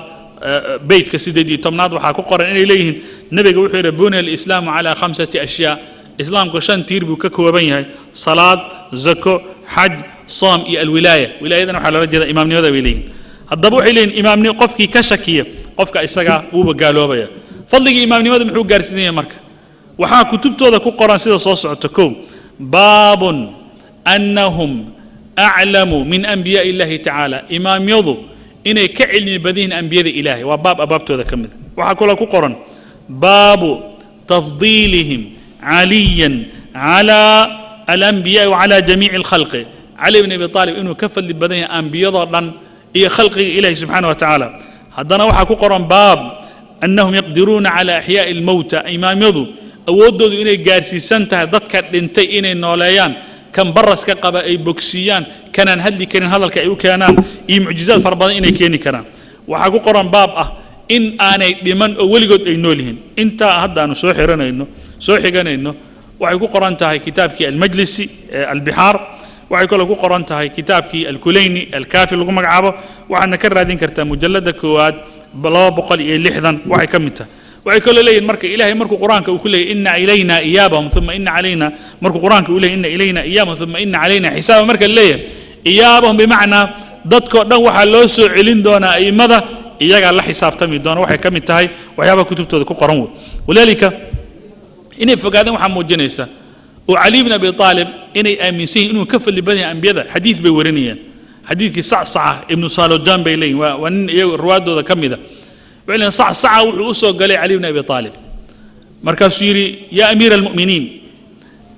[SPEAKER 8] beytka 18 waxaa ku qoran inay leeyihiin nabiga wuxuu yidhi buniya alislaamu calaa 5 ashyaa islaamku 5 tiir buu ka kooban yahay salaad zako xaj soom iyo alwilaaya wilaayadana waxaa loola jeeda imaamnimada bay leeyihin haddaba waxay leeyihin imaamnimo qofkii ka shakiya qofka isaga wuuba gaaloobaya fadligii imaamnimada muxuu gaarsiin yahay marka waxaa kutubtooda ku qoran sida soo socota kow baabun annahum aclamu min anbiyaai illahi tacaala imaamyadu inay ka cilmi badan yihiin ambiyada ilaahay waa baab abaabtooda ka mid waxaa kaloo ku qoran baabu tafdiilihim caliyan cala alanbiyaai wacala jamiici alkhalqi cali bn abi aalib inuu ka fadli badan yahay ambiyadoo dhan iyo khalqiga ilaahi subxaana wa tacaala haddana waxaa ku qoran baab annahum yaqdiruuna cala axyaa'i almowta imaamyadu awooddoodu inay gaarsiisan tahay dadka dhintay inay nooleeyaan kan baraska qaba ay bogsiiyaan kanaan hadli karin hadalka ay u keenaan iyo mucjizaad fara badan inay keeni karaan waxaa ku qoran baab ah in aanay dhiman oo weligood ay nool yihiin intaa haddaanu soo xiganayno waxay ku qoran tahay kitaabkii almajlisi albixaar waxay kaloo ku qoran tahay kitaabkii alkulayni alkaafi lagu magacaabo waxaadna ka raadin kartaa mujalladda koowaad 260 waxay ka mid tahay waxay kaloo leeyihin marka ilaahay markuu quraanka uu ku leeyahay inna ilayna iyaabahum thumma inna alayna markuu quraanka uu leeyahay inna ilayna iyaabahum thumma inna alayna xisaaba marka leeyahay iyaabahum bimacnaa dadkoo dhan waxaa loo soo celin doonaa a'immada iyagaa la xisaabtami doona waxay ka mid tahay waxyaabaha kutubtooda ku qoran wey walaalika inay fogaadeen waxaa muujinaysa oo cali bn abi aalib inay aaminsan yihin inuu ka fadli badan yahay ambiyada xadiid bay warinayeen xadiidkii sacsaca ibnu saalojaan bay leeyihin waa nin iyagu ruwaadooda ka mida وعلن صعصع وحوسه قال علي بن أبي طالب مركز يري يا أمير المؤمنين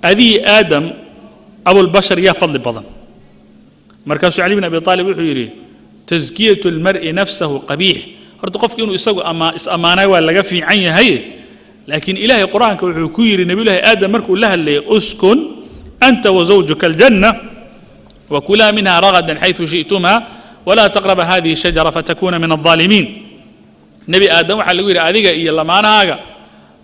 [SPEAKER 8] أذي آدم أبو البشر يا فضل بضن مركز علي بن أبي طالب وحيري تزكية المرء نفسه قبيح ارتقف إنه يسوي أمانة ولا في عين هي لكن إلهي قرآن كويري نبي الله آدم مركو لها اللي أسكن أنت وزوجك الجنة وكلا منها رغدا حيث شئتما ولا تقرب هذه الشجرة فتكون من الظالمين nebi aadam waxaa lagu yidhi adiga iyo lamaanahaaga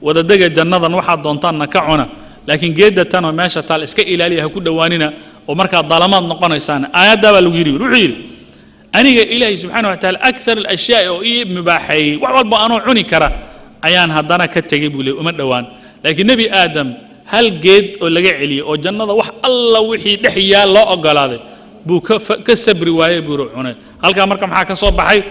[SPEAKER 8] wadadega jannadan waxaad doontaanna ka cuna laakiin geedda tanoo meesha taal iska ilaaliya ha ku dhowaanina oo markaa dalamaad noqonaysaan aayaddaa baa lagu yidhi wuxuu yidhi aniga ilaahay subxaana wa tacaala akthar alashyaa oo ii mubaaxeeyey wax walba anoo cuni kara ayaan haddana ka tegey buu leey uma dhowaan laakiin nebi aadam hal geed oo laga celiyey oo jannada wax alla wixii dhex yaal loo ogolaaday buu ka sabri waayey buu cunay halkaa marka maxaa ka soo baxay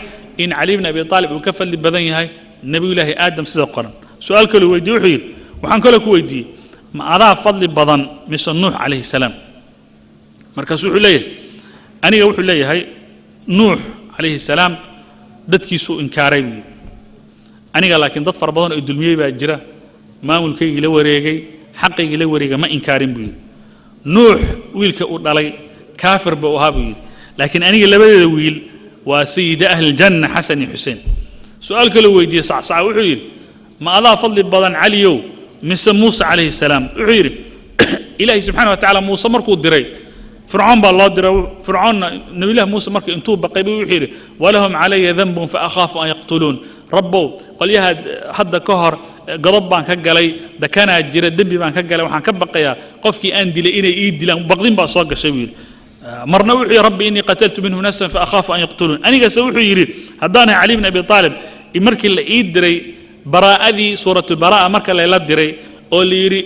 [SPEAKER 8] in cali bn abi aalib uu ka fadli badan yahay nebiyullaahi aadam sida qoran su-aal kaloo weydiye wuxuu yidhi waxaan kaloo ku weydiiyey ma adaa fadli badan mise nuux calayhi salaam markaasu wuxuu leeyahay aniga wuxuu leeyahay nuux calayhi salaam dadkiisuu inkaaray buu yidhi aniga laakiin dad fara badan oo dulmiyey baa jira maamulkaygii la wareegay xaqaygii la wareegay ma inkaarin buu yidhi nuux wiilka uu dhalay kaafir buu ahaa buu yidhi laakiin aniga labadeeda wiil وسيد أهل الجنة حسن حسين سؤال كله ويدي صعصع وحير ما أضاف فضل بدن عليو مثل موسى عليه السلام وحير إلهي سبحانه وتعالى موسى مركو الدري فرعون بالله دري فرعون نبي الله موسى مركو انتو بقي وحير ولهم علي ذنب فأخاف أن يقتلون ربو قال يا حد كهر قضب بان كجلي ده كان جرى الدنب بان كجلي وحن كبقيا قفكي أندي لإني إيدي لهم بقدين بأصاق شوير مرنا وحي ربي إني قتلت منه نفسا فأخاف أن يقتلون أنا قسوحي يريد هدانا علي بن أبي طالب يمركي اللي يدري براءة ذي سورة البراءة مركي اللي يدري اللي يري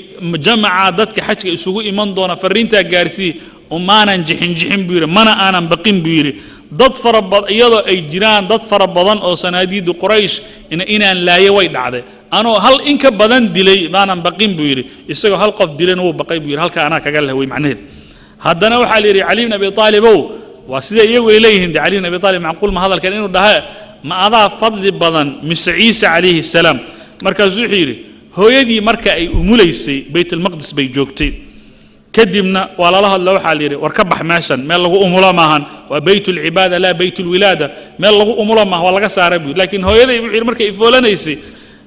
[SPEAKER 8] جمع عادتك حاجة يسوقوا إيمان دونا فرينتا جارسي وما أنا نجحن بيري ما أنا بقيم بيري ضد فرب يلا أي جيران ضد فرب بدن أو صناديد قريش إن لا يويد عده أنا هل إنك بدن دلي ما أنا بقيم بيري يسوق هل قف دلي هو بقيم بيري هل كأنا كجله هو معناه هذا وحال يري علي بن أبي طالب وسيد يجوا إليه عند علي بن أبي طالب معقول ما هذا الكلام إنه ده ما أضاف فضل بدن مس عيسى عليه السلام مركز زحيري هو يدي مركز أي أموليسي بيت المقدس بيجوكتي كدمنا ولا الله الله وحال يري وركبح ماشن ما لقوا أمولا ماهن وبيت العبادة لا بيت الولادة ما لقوا أمولا ماه ولا قص عربي لكن هو يدي مركز فولانيسي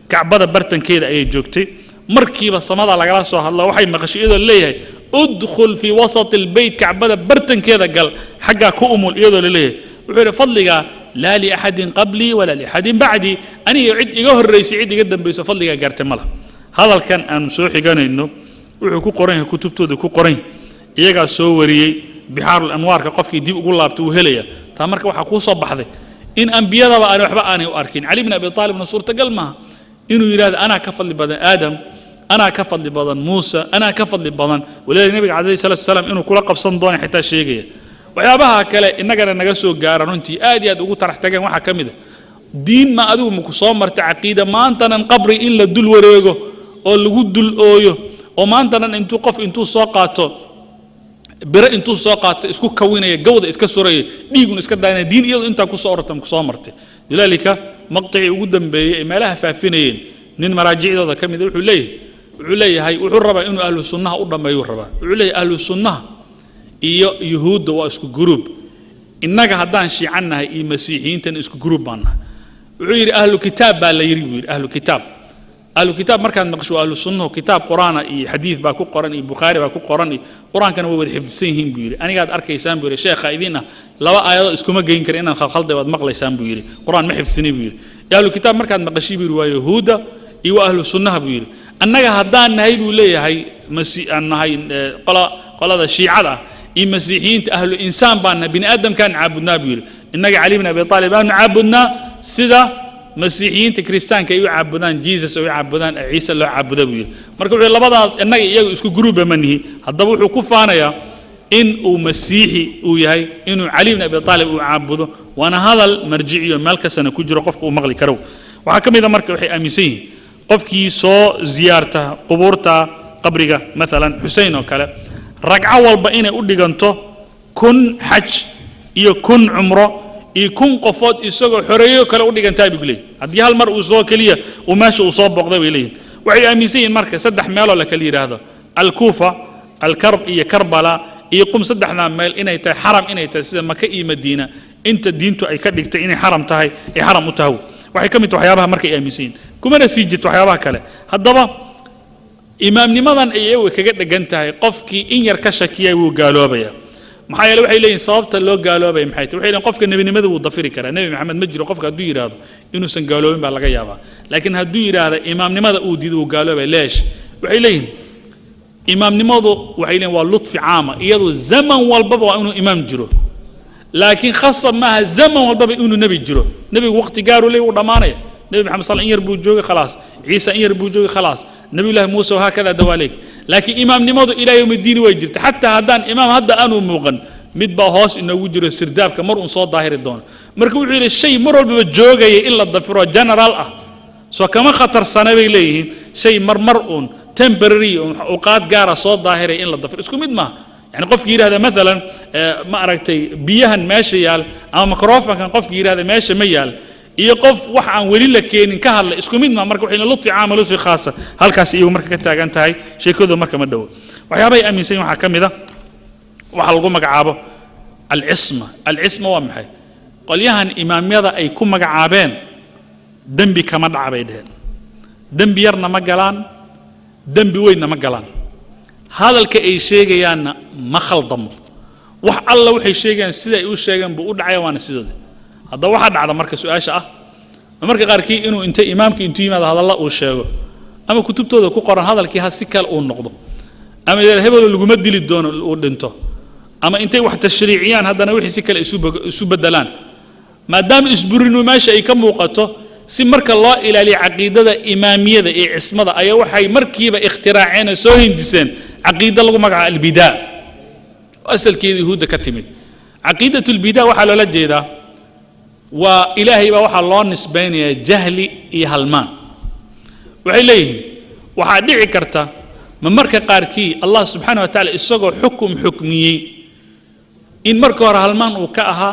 [SPEAKER 8] كعبادة برتن كده أي جوكتي مركب الصمد على راسه الله وحي مقشي إذا ليه ادخل في وسط البيت كعبده برتن كذا قال حقا كؤمل إذا ليه وحير فضلك لا لأحد قبلي ولا لأحد بعدي أنا يعد يجاه الرئيس يعد جدا بيس فضلك قارت مله هذا كان أن سوحي قال إنه وحكو قرين كتب تود كو قرين يجا سوري بحار الأنوار كقفك يديب يقول الله بتوهلية تامرك وحكو صبح ذي إن أنبياء وأنا وحبا أنا وأركين علي بن أبي طالب من صورة قلمها إنه يراد أنا كفل بدن آدم أنا كفضل بدن موسى أنا كفضل بدن ولذلك النبي عليه الصلاة والسلام إنه كل قبصان دون حتى شيء ويابها كلا إنك أنا نجسوا جارن أنتي آدي أدوق ترى احتاج واحد كمده دين ما أدوق مكسامر تعقيدة ما أنت نقبر إلا دل وريجو أو الجود دل أويو وما أنت أنتو قف أنتو ساقاته بر أنتو ساقات إسكو كوينة جودة إسكو سورية ديجون إسكو داينا دين إيه أنت كسامرته لذلك مقطع وجودا بما لها فافينين نين مراجع هذا كم يدل عليه هاي وحربا إنه أهل السنة أرضا ما يحربا عليه أهل السنة يهود واسكو جروب إنك هدان شي عنها إي مسيحيين تن اسكو جروب عنها وعير أهل الكتاب بلا يريد أهل الكتاب مركز نقشوا أهل السنة كتاب قرآن إي حديث باكو قرآن إي بخاري باكو قرآن كانوا ود حفظ سينهم بيري أنا قاعد أركي سام بيري شيخ خايدينا لو آيات اسكو ما جاين كرينا خلد ود مقلي سام بيري قرآن ما حفظ سني بيري أهل الكتاب مركز نقشي بيري ويهودا إي وأهل السنة بيري أنك هدان نهاي بيقولي هاي مسيح أن هاي قلا الشيعة إي مسيحيين أهل الإنسان بان بني آدم كان عابدنا بيري إنك علي بن أبي طالب أن عابدنا سدا مسيحيين كريستيان كي يعبدان جيسس أو يعبدان عيسى اللي عبده بيري مركب الله بدأ إنك يسكو جروب منه هذا بوحو كفانا يا إن مسيحي وياي إنه علي بن أبي طالب وعبده وأنا هذا المرجعي مالك سنة كجر قفك ومغلي كرو وحكم إذا مركب وحي أميسيه قفكي سو زيارته قبورته قبرك مثلا حسين وكلا رجع والبقين أوديجانتو كن حج يكون عمره يكون قفات يسوق حرية كلا أوديجان تابي قلي هدي هالمرء وصو كليه وماشي وصاب بقضي إليه وعي أميسين مركز سدح ماله لكلير هذا الكوفة الكرب كربلاء يقوم سدحنا مال إنه يتا حرم إنه يتا مكة مدينة أنت دينتو أي كدك تيني حرم تهاي أي حرم متهو وحي كم توحيابها مركز أميسين كم أنا سيجت توحيابها كلا هالضبا إمام نمضان أيوة كجد جنتها قفكي إن يركشكيا وقالوا بيا محايا لو حيلين صابت اللي قالوا بيا محيط وحيلين قفك النبي نمذ وضفيري كلا النبي محمد مجرى قفك هدوير هذا إنه سنقالوا بيا بالله جيابا لكن هدوير هذا إمام نمذ أودي وقالوا بيا ليش وحيلين إمام نمذ وحيلين واللطف عامة يدو الزمن والبابا وإنه إمام جرو لكن خاصة ما الزمن والبابا إنه نبي جرو نبي وقت قالوا لي وضمانه نبي محمد صلى الله عليه وسلم يربو خلاص عيسى يربو خلاص نبي الله موسى وهكذا دواليك لكن إمام نمض إلى يوم الدين ويجرت حتى هدان إمام هذا أنو موغن مدبا هوس إنه وجر السرداب كمر صوت ظاهر الدون مركو عير الشيء مر بجوجة إلا الضفر جنرال سو كما خطر سنة إليه شيء مرمرون تمبرري أوقات جارة صوت ظاهر إلا الضفر اسكو مدما يعني قف جير هذا مثلا ما أركتي بيهن ماشي يال أو ميكروفون كان قف جير هذا ماشي ميال يقف وحن ولي لك إن كهل اسكو مدما مركو حين لطف عام لطف خاصة هل كاس إيو مركو كتاجن تاي شيء كذا مركو مدو وحيابي أمين سين وحكم ذا وحلقوا مقعابه العصمة ومحي قال يهن إمام يذا أي كم مقعابين دنبي كمد عبيدهن دنبي يرنا مقالان دنبي وين مقالان هذا الكأي شيء يعني ما خلطم وح الله وحي شيء يعني سيدا يقول شيء يعني بقول عيوان سيدا هذا واحد على مركز سؤال مركز غير إنه أنت إمامك أنت ماذا هذا الله وشيء أما كتبته ذا كقرن هذا الكي هالسكال أو النقض أما إذا الهبل اللي جمد لي الدون الأردنته أما أنت واحد تشريعيان هذا نوحي سكال أسوب الدلان ما دام إسبرين وماشي أي كم وقته سمرك الله إلى لعقيدة إمامية ذا اسمه ذا أي وحي مركبة اختراعين سوين دسين عقيدة الله مع البداء أصل كذي هو كتمد عقيدة البداء وحلا لجيدا وإلهي وحى الله نسبين يا جهلي يهلمان وعليه وحديع كرتا من مركة قاركي الله سبحانه وتعالى إسقى حكمي إن مركة هلمان وكأها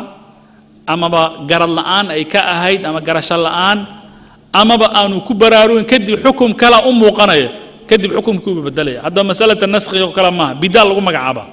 [SPEAKER 8] أما بقرا الآن أي كأهيد أما قرش الآن أما بأنو كبرارون كدي حكم كلا وقناية كدي حكم كوب بدلية هذا مسألة النسخ وكلامها بدال ومقعبة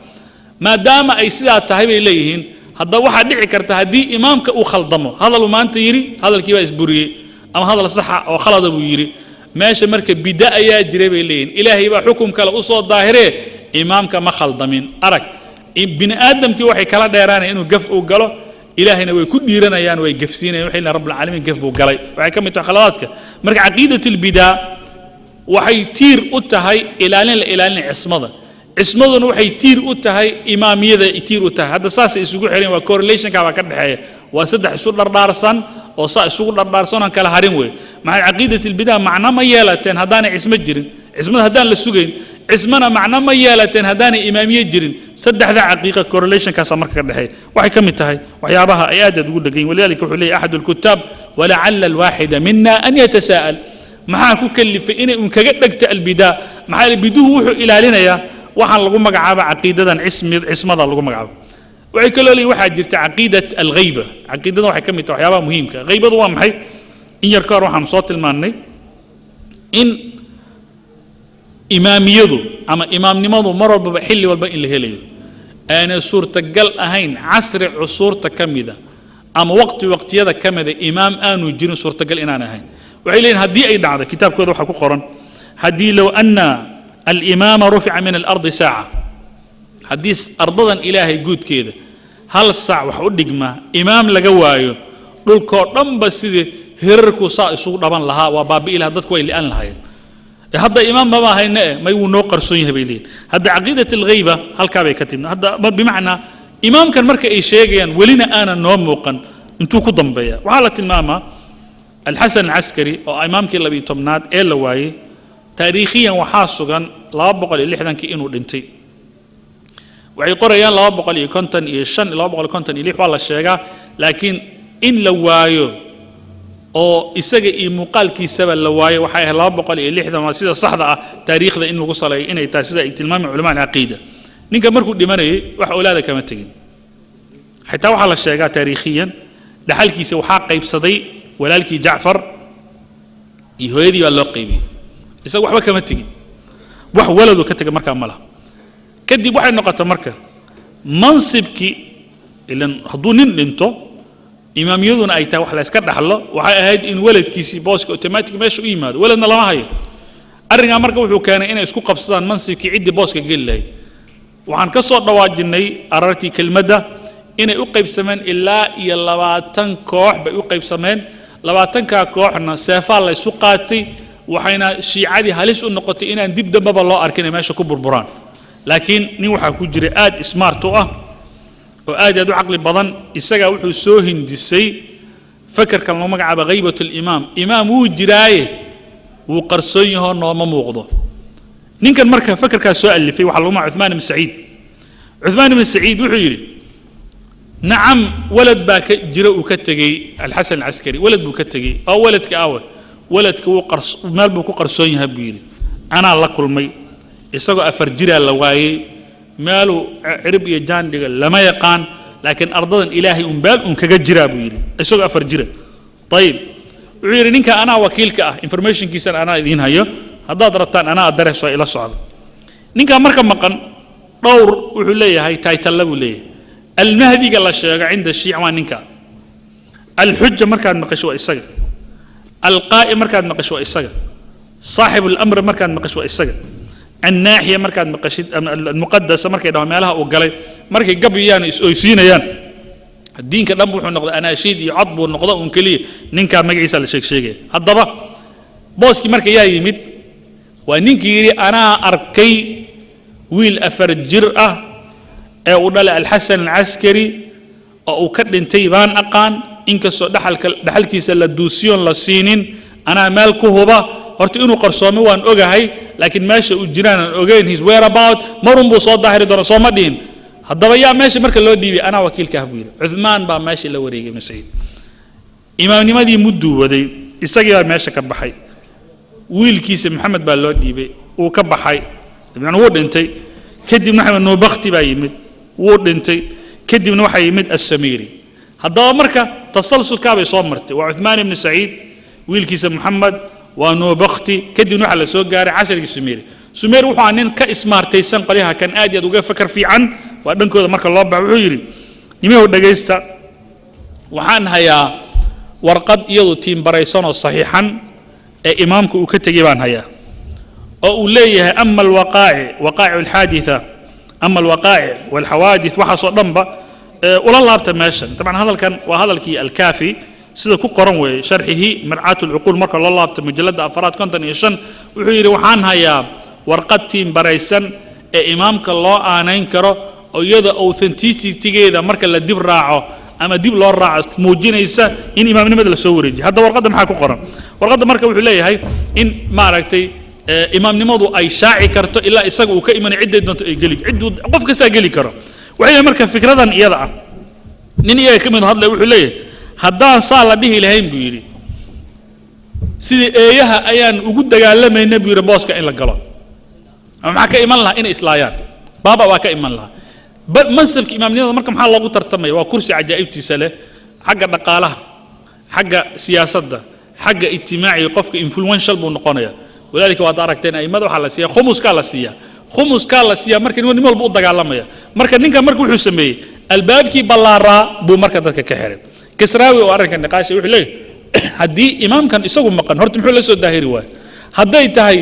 [SPEAKER 8] ما دام أي سيدة تهيب إليهن هذا واحد دعي كرته هدي إمامك وخلطمه هذا لو ما أنت يري هذا الكيبا إسبوري أما هذا الصحة وخلط أبو يري ماشي مركب بداية جريب إليهن إلهي بحكم كلا أصوات ظاهرة إمامك ما خلطمين أرك بني آدم كي واحد كلا ديرانه إنه قف وقاله إلهنا ويكون ديرنا يعني ويقفسينا وحينا رب العالمين قف وقاله وحي كم يتخلطك مرك عقيدة البداية وحي تير أتهاي إلى عصمة اسمه وحي تير أتهاي إمامية تير أتهاي هذا ساس يسوق حرين وكورليشن كذا كده حياة وسدح سود الدارسان أو سود الدارسان كلا حرين وي مع عقيدة البداية معناه ما يلاتين هذانا اسم الجرين cismada haddaan la sugayn cismana macno ma yeelateen haddaanay imaamiye jirin saddexda caqiiqa correlationkaasa marka ka dhexeeya waxay ka mid tahay waxyaabaha ay aad ugu dhegan walidaalika wuxuu leeyahy axadu alkutaab walacala alwaaxida mina an yatasaa'al maxaa ku kalifay inay un kaga dhegto albidaa maxaa yeele biduhu wuxuu ilaalinayaa waxaan lagu magacaaba caqiidadan cismada lagu magacaabo waxay kaloo leeyihin waxaa jirta caqiidat alghayba caqiidada waxay ka mid tahay waxyaabaha muhiimka ghaybadu waa maxay in yar ka hor waxaanu soo tilmaannay in imaamiyadu ama imaamnimadu mar walbaba xilli walba in la helayo aanay suurtagal ahayn casri cusuurta ka mida ama waqtiyada ka mida imaam aanu jirin suurtagal inaan ahayn waxay leeyihin haddii ay dhacdo kitaabkooda waxaa ku qoran haddii low anna alimaama rufica min alardi saaca haddii ardadan ilaahay guudkeeda hal saac wax u dhigma imaam laga waayo dhulkoo dhanba sidii hirarku saa isugu dhaban lahaa waa baabi'i lahaa dadku way li'an lahaayeen hadda imaam maba hayne may wuu noo qarsoon yahay bay leeyihin hadda caqiidat alghayba halkaa bay ka timid hadda bimacnaa imaamkan marka ay sheegayaan welina aanan noo muuqan intuu ku dambeeya waxaa la tilmaamaa alxasan alcaskari oo imaamkii 12aad ee la waayey taariikhiyan waxaa sugan 260kii inuu dhintay waxay qorayaan 255 256 waa la sheegaa laakiin in la waayo oo isaga iyo muuqaalkiisaba la waayo waxay ahayd 260 waa sida saxda ah taariikhda in lagu saleeyo inay tahay sida ay tilmaameen culamaa caqiida ninka markuu dhimanayay wax awlaada kama tegin xitaa waxaa la sheegaa taariikhiyan dhaxalkiisa waxaa qaybsaday walaalkii jacfar iyo hooyadii baa loo qaybiyey isaga waxba kama tegin wax waladu ka tegay markaa ma laha kadib waxay noqotay marka mansibkii ilan hadduu nin dhinto imaamiyaduna ay tahay wax la iska dhaxlo waxay ahayd in waladkiisii booska automatic meesha u yimaado waladna lama hayo arrinkaa marka wuxuu keenay inay isku qabsadaan mansibkii ciddii booska geli lahayd waxaan ka soo dhawaajinay arartii kelmadda inay u qaybsameen ilaa iyo 20 koox bay u qaybsameen 20kaa kooxna seefaa la isu qaatay waxayna shiicadii halis u noqotay inaan dib dambaba loo arkin ay meesha ku burburaan laakiin nin waxaa ku jira aad smart u ah oo aad u caqli badan isaga wuxuu soo hindisay fakarkan loo magacaabo ghaybatul imaam imaam wuu jiraaye wuu qarsoon yahay nooma muuqdo ninkan marka fakarkaas soo alifay waxa lagu magacaabo Uthman ibn Saciid Uthman ibn Saciid wuxuu yiri nacam walad baa ka jira uu ka tagay alxasan alaskari walad buu ka tagay oo waladka awe waladka wuu meel buu ku qarsoon yahay buu yiri anaa la kulmay isagoo 4 jira la waayay meelu cirib iyo jaandiga lama yaqaan laakiin ardadan ilaahay beel kaga jira buu yiri isagoo 4 jira طيب wuxuu yiri ninka anaa wakiilka ah information kiisan anaa idin hayo haddaad rabtaan anaa address waa ila socdo ninka marka maqan dhowr wuxuu leeyahay title buu leeyahay المهدي قال الشيخ عند الشيعة وانكا الحجة مركز مقشوة إساقة القائم مركز مقشوة إساقة صاحب الأمر مركز مقشوة إساقة الناحية مركز مقشد المقدسة مركز دوام لها وقالي مركز قبل يعني يسين يان الدين كلام بوحو النقضة أناشيد يعضبوا النقضة ونكليه ننكا مقعيسة لشيك شيكي الضبا بوسكي مركز يا يمد وننكي يري أنا أركي ويل أفر الجرأة ee uu dhalay alxasan alaskari oo uu ka dhintay baan aqaan inkastoo dhaxalkiisa la duusiyoon la siinin anaa meel ku huba horta inuu qarsoomo waan ogahay laakiin meesha uu jiraan aan ogeyn his whereabout marun buu soo daahiri doona soo ma dhihin haddaba yaa meesha marka loo dhiibay anaa wakiilka ah buu yidhi cuthmaan baa meesha la wareegay masaciid imaamnimadii mudduu waday isagii baa meesha ka baxay wiilkiisa maxamed baa loo dhiibay uu ka baxay dabcan wuu dhintay kadibna maxamed nuubakti baa yimid wuu dhintay kadibna waxa yimid as-Samiri haddaba marka tasalsulka bay soo martay waa Uthman ibn Saciid wiilkiisa Muhammad waa Nuubakti kadibna waxa la soo gaaray casriga Samiri Samiri wuxuu nin ka ismaartaysan qaliha kan aad iyo aad uga fakar fiican waa dhankooda marka loo baax wuxuu yiri nimaha dhageysta waxaan hayaa warqad iyadu tiim baraysan oo saxiixan ee imaamku uu ka tagay baan hayaa oo uu leeyahay amma alwaqaa'i alhaaditha أما الوقائع والحوادث وحصل ضمبة ولا الله بتماشى طبعا هذا كان وهذا الكافي سيدا كو قرن وشرحه مرعاة العقول مركز الله بتمجلد أفراد كنت نيشن وحيري وحانها يا ورقتي بريسن إمامك الله آنين كرو أو يدا أوثنتيتي تيجي مركز لديب راعه أما ديب الله راعه موجين يسا إن إمام نمد لسورج هذا ورقة محاكو قرن ورقة مركز وحليه هاي إن معركتي imaamnimadu ay shaaci karto ilaa isaga uu ka imanay cidday doonto ay geli cidduu qof kastaa geli karo waxay marka fikradan iyada ah nin iyaga ka mid hadlay wuxuu leeyahay haddaan saa la dhihi lahayn buu yidhi sidii eeyaha ayaan ugu dagaalamayna buu yidhi booska in la galo ama maxaa ka iman lahaa inay islaayaan baaba waa ka iman lahaa mansabka imaamnimada marka maxaa loogu tartamaya waa kursi cajaa'ibtiisa leh xagga dhaqaalaha xagga siyaasadda xagga ijtimaaciga qofka influential buu noqonaya walaalika waad aragteen aimada waxaa la siiya khumuskaa la siiya marka nin walba u dagaalamaya marka ninkan marka wuxuu sameeyey albaabkii ballaaraa buu marka dadka ka xiray kisraawi oo arrinkan niqaashay wuxuu leeyahay haddii imaamkan isagu maqan horta muxuu la soo daahiri waayo hadday tahay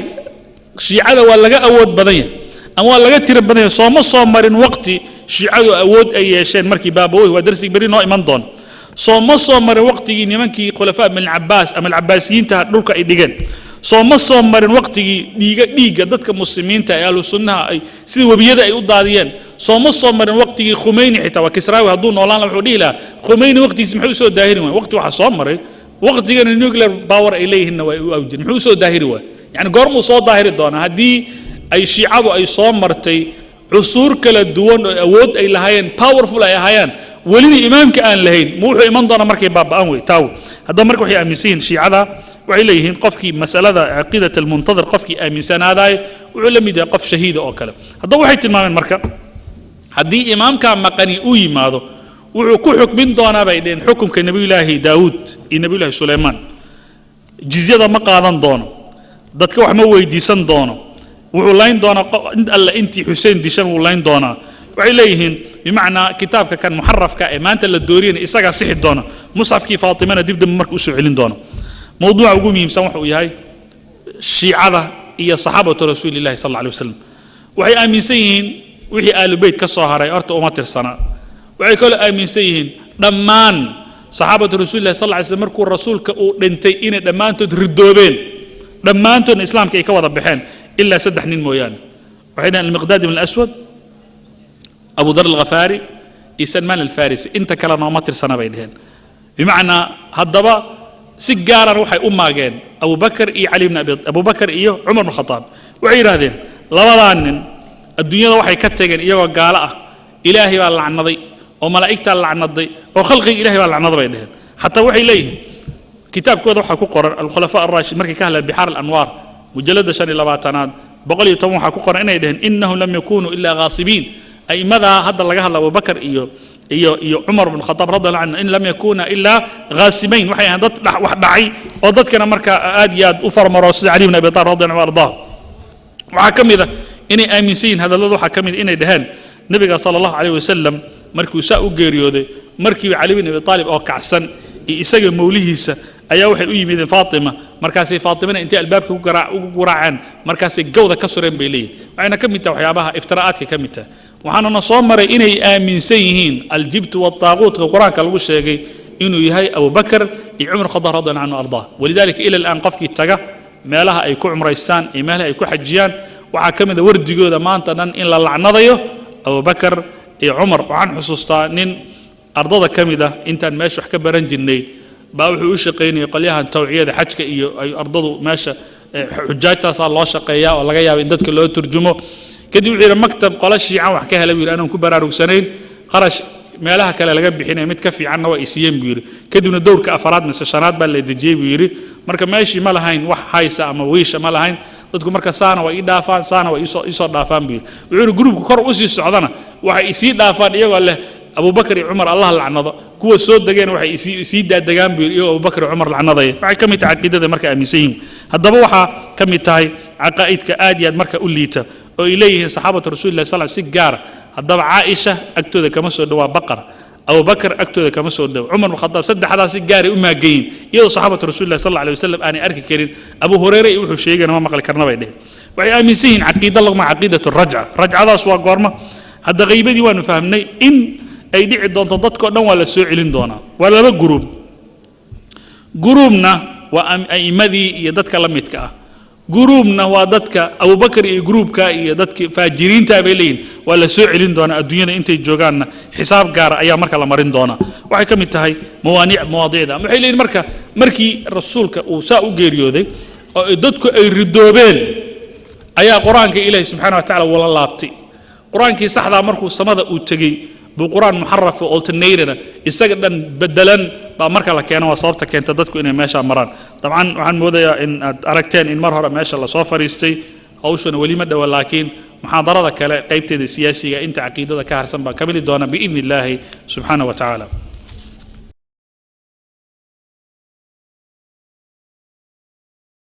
[SPEAKER 8] shiicada waa laga awood badan yahay ama waa laga tiro badan yahay sooma soo marin waqti shiicadu awood ay yeesheen markii baabawey waa darsiga beri noo iman doona sooma soo marin waqtigii nimankii khulafaa ibn alcabaas ama alcabaasiyiinta dhulka ay dhigeen sooma soo marin waqtigii dhiigga dadka muslimiinta ee ahlu sunnaha ay sida webiyada ay u daadiyeen sooma soo marin waqtigii khumeyni xitaa waa kisraawi hadduu noolaan lahaa wuxuu dhihi lahaa khumeyni waqtigiisi muxuu usoo daahiri waay waqti waxaa soo maray waqtigana nuclear power ay leeyihiinna waa u awjin muxuu usoo daahiri waay yani goormuu soo daahiri doonaa haddii ay shiicadu ay soo martay cusuur kala duwan oo awood ay lahaayeen powerful ay ahaayeen welina imaamka aan lahayn ma wuxuu iman doonaa markay baaba'an wey taaw haddaba marka waxay aaminsan yihiin shiicada waxay leeyihiin qofkii masalada caqiidat almuntadir qofkii aaminsanaadaay wuxuu la mid yahay qof shahiida oo kale haddaba waxay tilmaameen marka haddii imaamkaa maqani uu yimaado wuxuu ku xukmin doonaa bay dheheen xukumka nebiyullaahi daawuud iyo nebiyullaahi suleymaan jizyada ma qaadan doono dadka wax ma weydiisan doono wuxuu layn doonaa alla intii xuseen dishan wuu layn doonaa waxay leeyihiin bimacnaa kitaabka kan muxarafka ee maanta la dooriyana isagaa sixi doona musxafkii faatimana dib dambe marka usoo celin doona mawduuca ugu muhiimsan waxa uu yahay shiicada iyo saxaabatu rasuulillahi sal alla alay wasalam waxay aaminsan yihiin wixii aalubeyt ka soo haray horta uma tirsanaa waxay kaloo aaminsan yihiin dhammaan saxaabatu rasuulillahi sal alla alay slam markuu rasuulka uu dhintay inay dhammaantood ridoobeen dhammaantoodna islaamka ay ka wada baxeen ilaa saddex nin mooyaane waxay dhahen almiqdaad ibn alaswad abu dar alghafaari iyo salmaan alfarisi inta kale nooma tirsana bay dheheen bimacnaa haddaba si gaarana waxay u maageen abubakar iyo cali bn abubakar iyo cumar bn khataab waxay yidhaahdeen labadaa nin adduunyada waxay ka tageen iyagoo gaalo ah ilaahay baa lacnaday oo malaa'igtaa lacnaday oo khalqiga ilahay baa lacnada bay dheheen xataa waxay leeyihiin kitaabkooda waxaa ku qoran alkhulafaa alraashid markay ka hadleen bixaar alanwaar mujalladda 25aad 110 waxaa ku qoran inay dheheen innahum lam yakunuu ilaa ghaasibiin aimadaa hadda laga hadla abubakar iyo cumar bn khataab radiallahu canhu in lam yakuna ilaa ghaasibayn waxay ahayn dad wax dhacay oo dadkana marka aad iyo aad u farmaro sida cali bn abi talib radiallahu anhu ardaa waxaa ka mid a inay aaminsan yihiin hadallada waxaa ka mid inay dhaheen nabiga sala allahu calayh wasalam markuu saa u geeriyooday markiiba cali bn abi talib oo kacsan iyo isaga mawlihiisa ayaa waxay u yimideen faatima markaasay faatimana intay albaabka ugu garaaceen markaasay gawda ka sureen bay leeyihin waxayna ka mid tahay waxyaabaha iftiraa'aadka ka mid tahay waxaanana soo maray inay aaminsan yihiin aljibtu waataaquutka qur-aanka lagu sheegay inuu yahay abubakar iyo cumar khadaab radiallahu anhu ardaa walidaalika ila alaan qofkii taga meelaha ay ku cumraystaan iyo meelaha ay ku xajiyaan waxaa ka mid a wardigooda maanta dhan in la lacnadayo abubakar iyo cumar waxaan xusuustaa nin ardada ka mid ah intaan meesha wax ka baran jirnay baa wuxuu u shaqaynayay qolyahan tawciyada xajka iyo ay ardadu meesha xujaajtaasaa loo shaqeeyaa oo laga yaaba in dadka loo turjumo kadib wuxuu yidhi maktab qola shiican wax ka helay buu yidhi anaan ku baraarugsanayn qarash meelaha kale laga bixinaya mid ka fiicanna waa isiiyeen buu yidhi kadibna dowrka afaraad mise shanaad baa la dejiyey buu yidhi marka meeshii ma lahayn wax haysa ama wiisha ma lahayn dadku marka saana waa ii dhaafaan saana waa isoo dhaafaan buu yidhi wuxuu yidhi gruubku kor usii socdana waxay isii dhaafaan iyagoo leh abubakar iyo cumar allah lacnado kuwa soo degeen waxay isii daadegaan buu yidhi iyagoo abubakar iyo cumar lacnadaya waxay ka mid tahay caqiidada marka aaminsan yihiin haddaba waxaa ka mid tahay caqaa'idka aad iyo aad marka u liita oo ay leeyihiin saxaabatu rasuulillahi sal si gaara haddaba caaisha agtooda kama soo dhowaa baqar abubakar agtooda kama soo dhow cumar bn khataab saddexdaas si gaaray u maagayin iyadoo saxaabatu rasuulillahi sal alay wasalam aanay arki karin abu hureyre iyo wuxuu sheegayna ma maqli karna bay dheheen waxay aaminsan yihiin caqiida laguma caqiidatu rajca rajcadaas waa goorma hadda qaybadii waanu fahmnay in ay dhici doonto dadkao dhan waa la soo celin doonaa waa laba guruubna waa a'immadii iyo dadka la midka ah guruubna waa dadka abubakar iyo gruubka iyo dadka faajiriinta bay leeyihin waa la soo celin doonaa adduunyada intay joogaanna xisaab gaara ayaa marka la marin doonaa waxay ka mid tahay mawaadiicda waxay leeyihin marka markii rasuulka uu saa u geeriyooday oo dadku ay ridoobeen ayaa qur-aanka ilaahi subxaana wa tacaala wala laabtay qur-aankii saxdaa markuu samada uu tegey buu qur-aan muxarafa alternatena isaga dhan bedelan baa marka la keeno waa sababta keenta dadku inay meesha maraan dabcan waxaan moodayaa in aad aragteen in mar hore meesha lasoo fariistay hawshana weli ma dhowa laakiin muxaadarada kale qaybteeda siyaasiga inta caqiidada ka harsan baa ka mili doona biidni illaahi subxaana wa tacaala